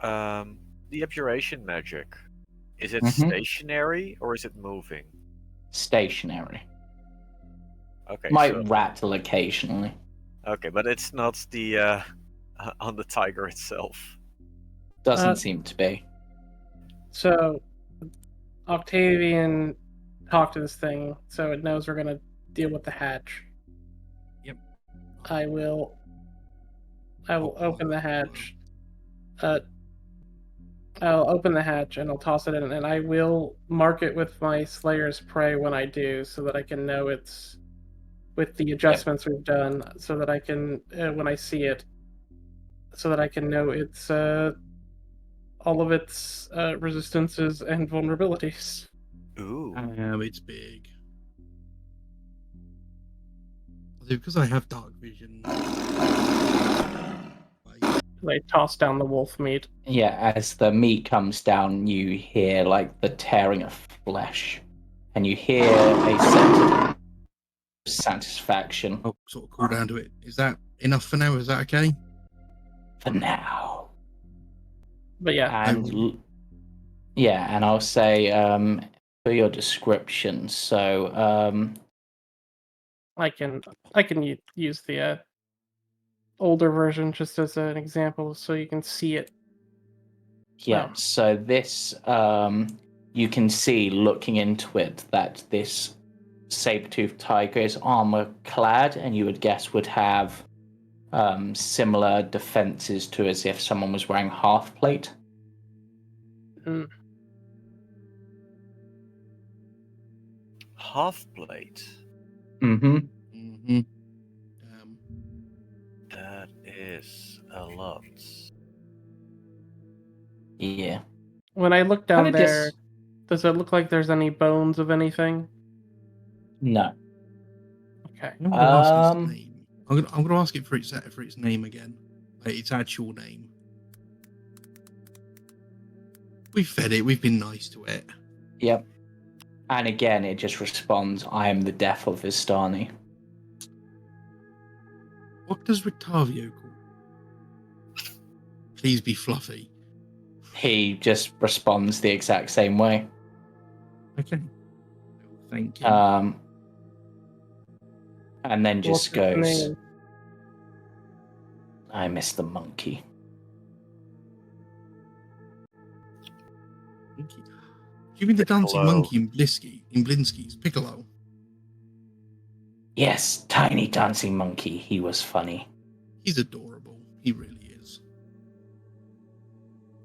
the abjuration magic, is it stationary or is it moving? Stationary. Okay, Might so, rattle occasionally. okay, but it's not the on the tiger itself. Doesn't seem to be. So, Octavian talked to this thing, so it knows we're gonna deal with the hatch. Yep. I will open the hatch. I'll open the hatch and I'll toss it in, and I will mark it with my Slayer's Prey when I do, so that I can know it's with the adjustments we've done, so that I can when I see it, so that I can know it's all of its resistances and vulnerabilities. Ooh. It's big. Because I have dark vision. I toss down the wolf meat. Yeah, as the meat comes down, you hear like the tearing of flesh, and you hear a sense of satisfaction. I'll sort of cool down to it. Is that enough for now? Is that okay? For now. But yeah, And and I'll say for your description. So I can use the older version just as an example, so you can see it. yeah. Oh. So this you can see looking into it that this saber-toothed tiger is armor clad, and you would guess would have similar defenses to as if someone was wearing half plate. Half plate. Mm-hmm. Mm-hmm. That is Yeah. When I look down Kinda there, just- does it look like there's any bones of anything? No. Okay. I'm gonna ask its Um, name. I'm gonna ask it for its name again, like its actual name. We've fed it. We've been nice to it. Yep. And again, it just responds, "I am the death of Vistani." What does Rictavio call? Please be fluffy. He just responds the exact same way. Okay. Thank you. And then What's just its goes, name? "I miss the monkey." Thank you. Do you mean the dancing Piccolo. monkey in Blinsky's Piccolo? Yes, tiny dancing monkey. He was funny. He's adorable. He really is.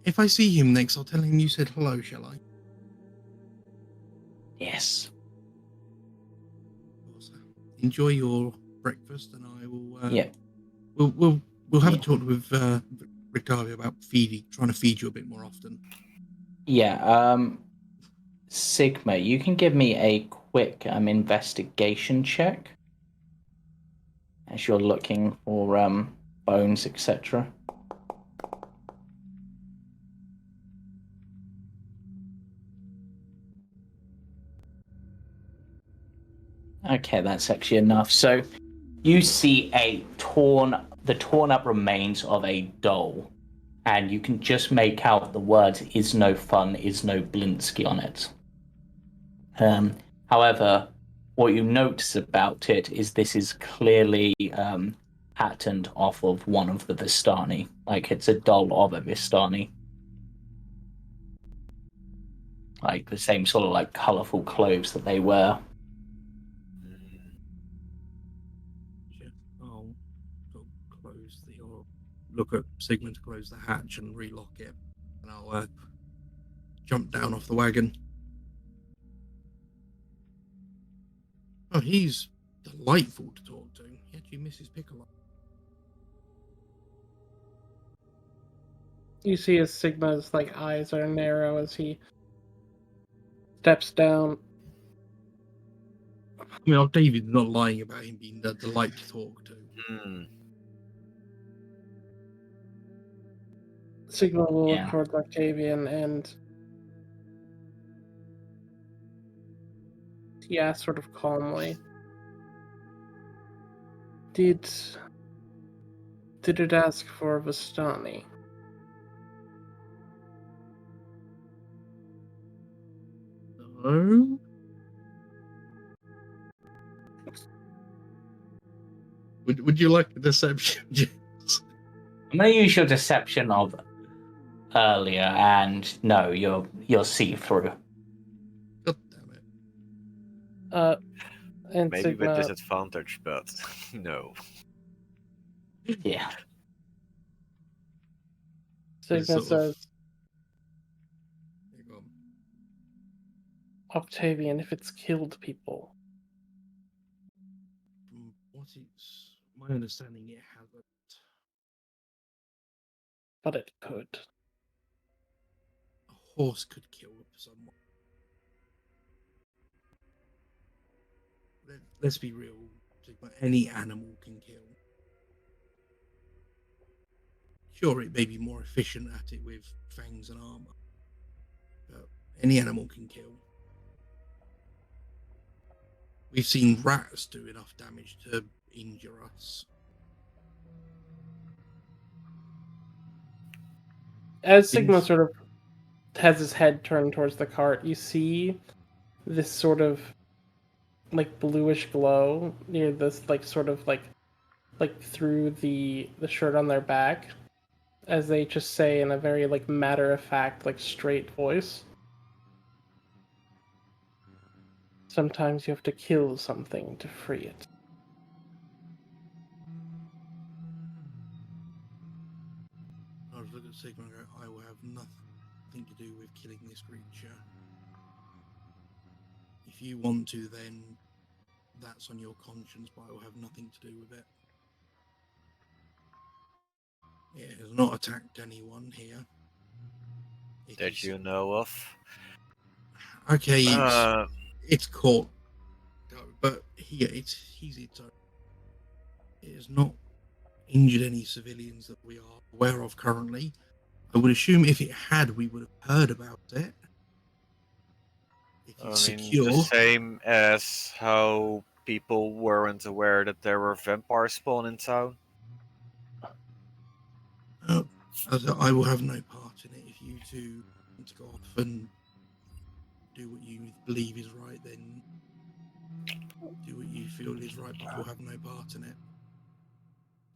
If I see him next, I'll tell him you said hello, shall I? Yes. Enjoy your breakfast, and I will. Yeah. We'll have Yeah. a talk with Rictavio about trying to feed you a bit more often. Yeah. Sigma, you can give me a quick investigation check as you're looking for bones, etc. Okay, that's actually enough. So you see the torn up remains of a doll, and you can just make out the words "is no fun, is no Blinsky" on it. However, what you notice about it is this is clearly patterned off of one of the Vistani. Like, it's a doll of a Vistani. Like, the same sort of, like, colourful clothes that they wear. I'll sort of close or look at Sigmund to close the hatch and relock it, and I'll jump down off the wagon. Oh, he's delightful to talk to. He actually misses Piccolo. You see his Sigma's eyes are narrow as he steps down. I mean, Octavian's not lying about him being a delight to talk to. Sigma will Yeah. look towards Octavian and he asks sort of calmly, Did it ask for Vistani? No. Would you like a deception? I'm going to use your deception of earlier, and no, you'll see through. God damn it. And Maybe Sigma, with disadvantage, but no. Yeah. Sigma Sort of- says, Hang on. Octavian, if it's killed people, From what it's my understanding, it hasn't. but it could. A horse could kill someone. Let's be real, Sigma. Any animal can kill. Sure, it may be more efficient at it with fangs and armor, but any animal can kill. We've seen rats do enough damage to injure us. As Sigma Yes. sort of has his head turned towards the cart, you see this sort of bluish glow near this through the shirt on their back, as they just say in a very matter of fact, straight voice. Sometimes you have to kill something to free it. I was looking at Sigma and go, I will have nothing to do with killing this creature. If you want to, then that's on your conscience, but I will have nothing to do with it. It has not attacked anyone here. It that is- you know of. Okay, Uh, it's caught, but here he's its own. It has not injured any civilians that we are aware of currently. I would assume if it had, we would have heard about it. It I is mean, secure. the same as how people weren't aware that there were vampires spawn in town. As I will have no part in it. If you two want to go off and do what you believe is right, then do what you feel is right, but I will have no part in it.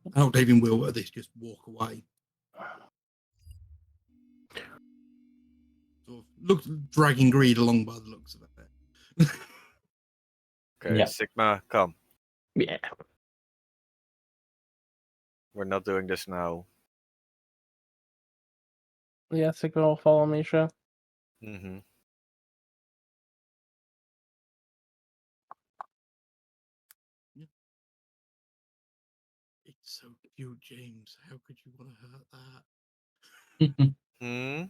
And Octavian will at this just walk away. Sort of looks dragging Greed along by the looks of it. Okay, Yep. Sigma, come. Yeah. We're not doing this now. Yeah, Sigma will follow Misha. Mm-hmm. It's so cute, James. How could you want to hurt that? Hmm?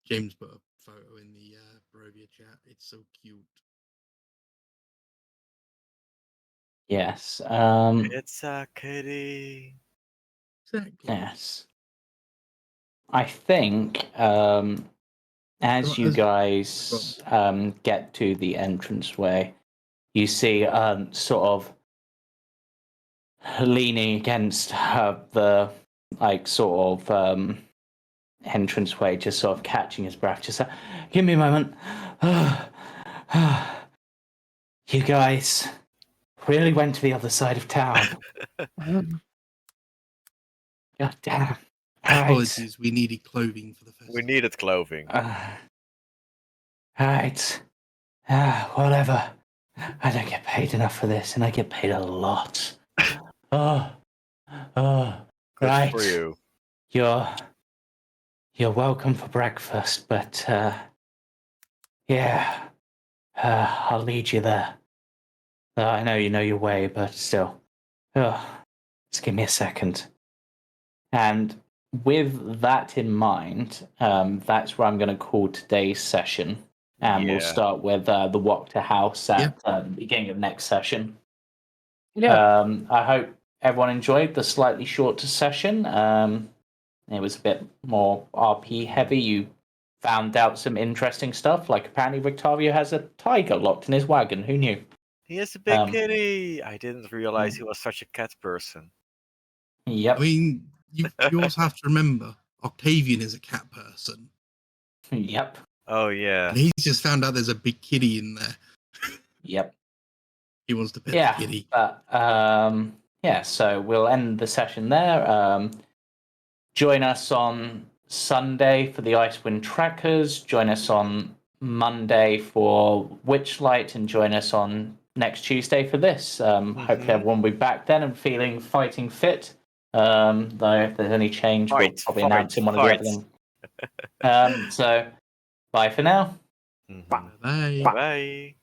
James put a photo in the Barovia chat. It's so cute. Yes. It's a kitty. Exactly. Yes. I think as you guys get to the entranceway, you see sort of leaning against the sort of entranceway, just sort of catching his breath. Just give me a moment. You guys really went to the other side of town. God damn. All right. Apologies, we needed clothing for the festival. We needed clothing. All right. Whatever. I don't get paid enough for this, and I get paid a lot. Oh. Good Right. for you. You're welcome for breakfast, but yeah, I'll lead you there. I know you know your way, but still. Just give me a second. And with that in mind, that's where I'm going to call today's session. And we'll start with the walk to house at the beginning of next session. Yeah. I hope everyone enjoyed the slightly shorter session. It was a bit more RP heavy. You found out some interesting stuff, like apparently Victavio has a tiger locked in his wagon. Who knew? He is a big kitty. I didn't realize he was such a cat person. Yep. I mean, you also have to remember, Octavian is a cat person. Yep. Oh, yeah. And he's just found out there's a big kitty in there. Yep. He wants to pet the kitty. But so we'll end the session there. Join us on Sunday for the Icewind Trackers. Join us on Monday for Witchlight, and join us on next Tuesday for this. Hopefully everyone will be back then and feeling fighting fit. Though if there's any change, we'll probably announce in one of the other things. So bye for now. Mm-hmm. Bye. Bye.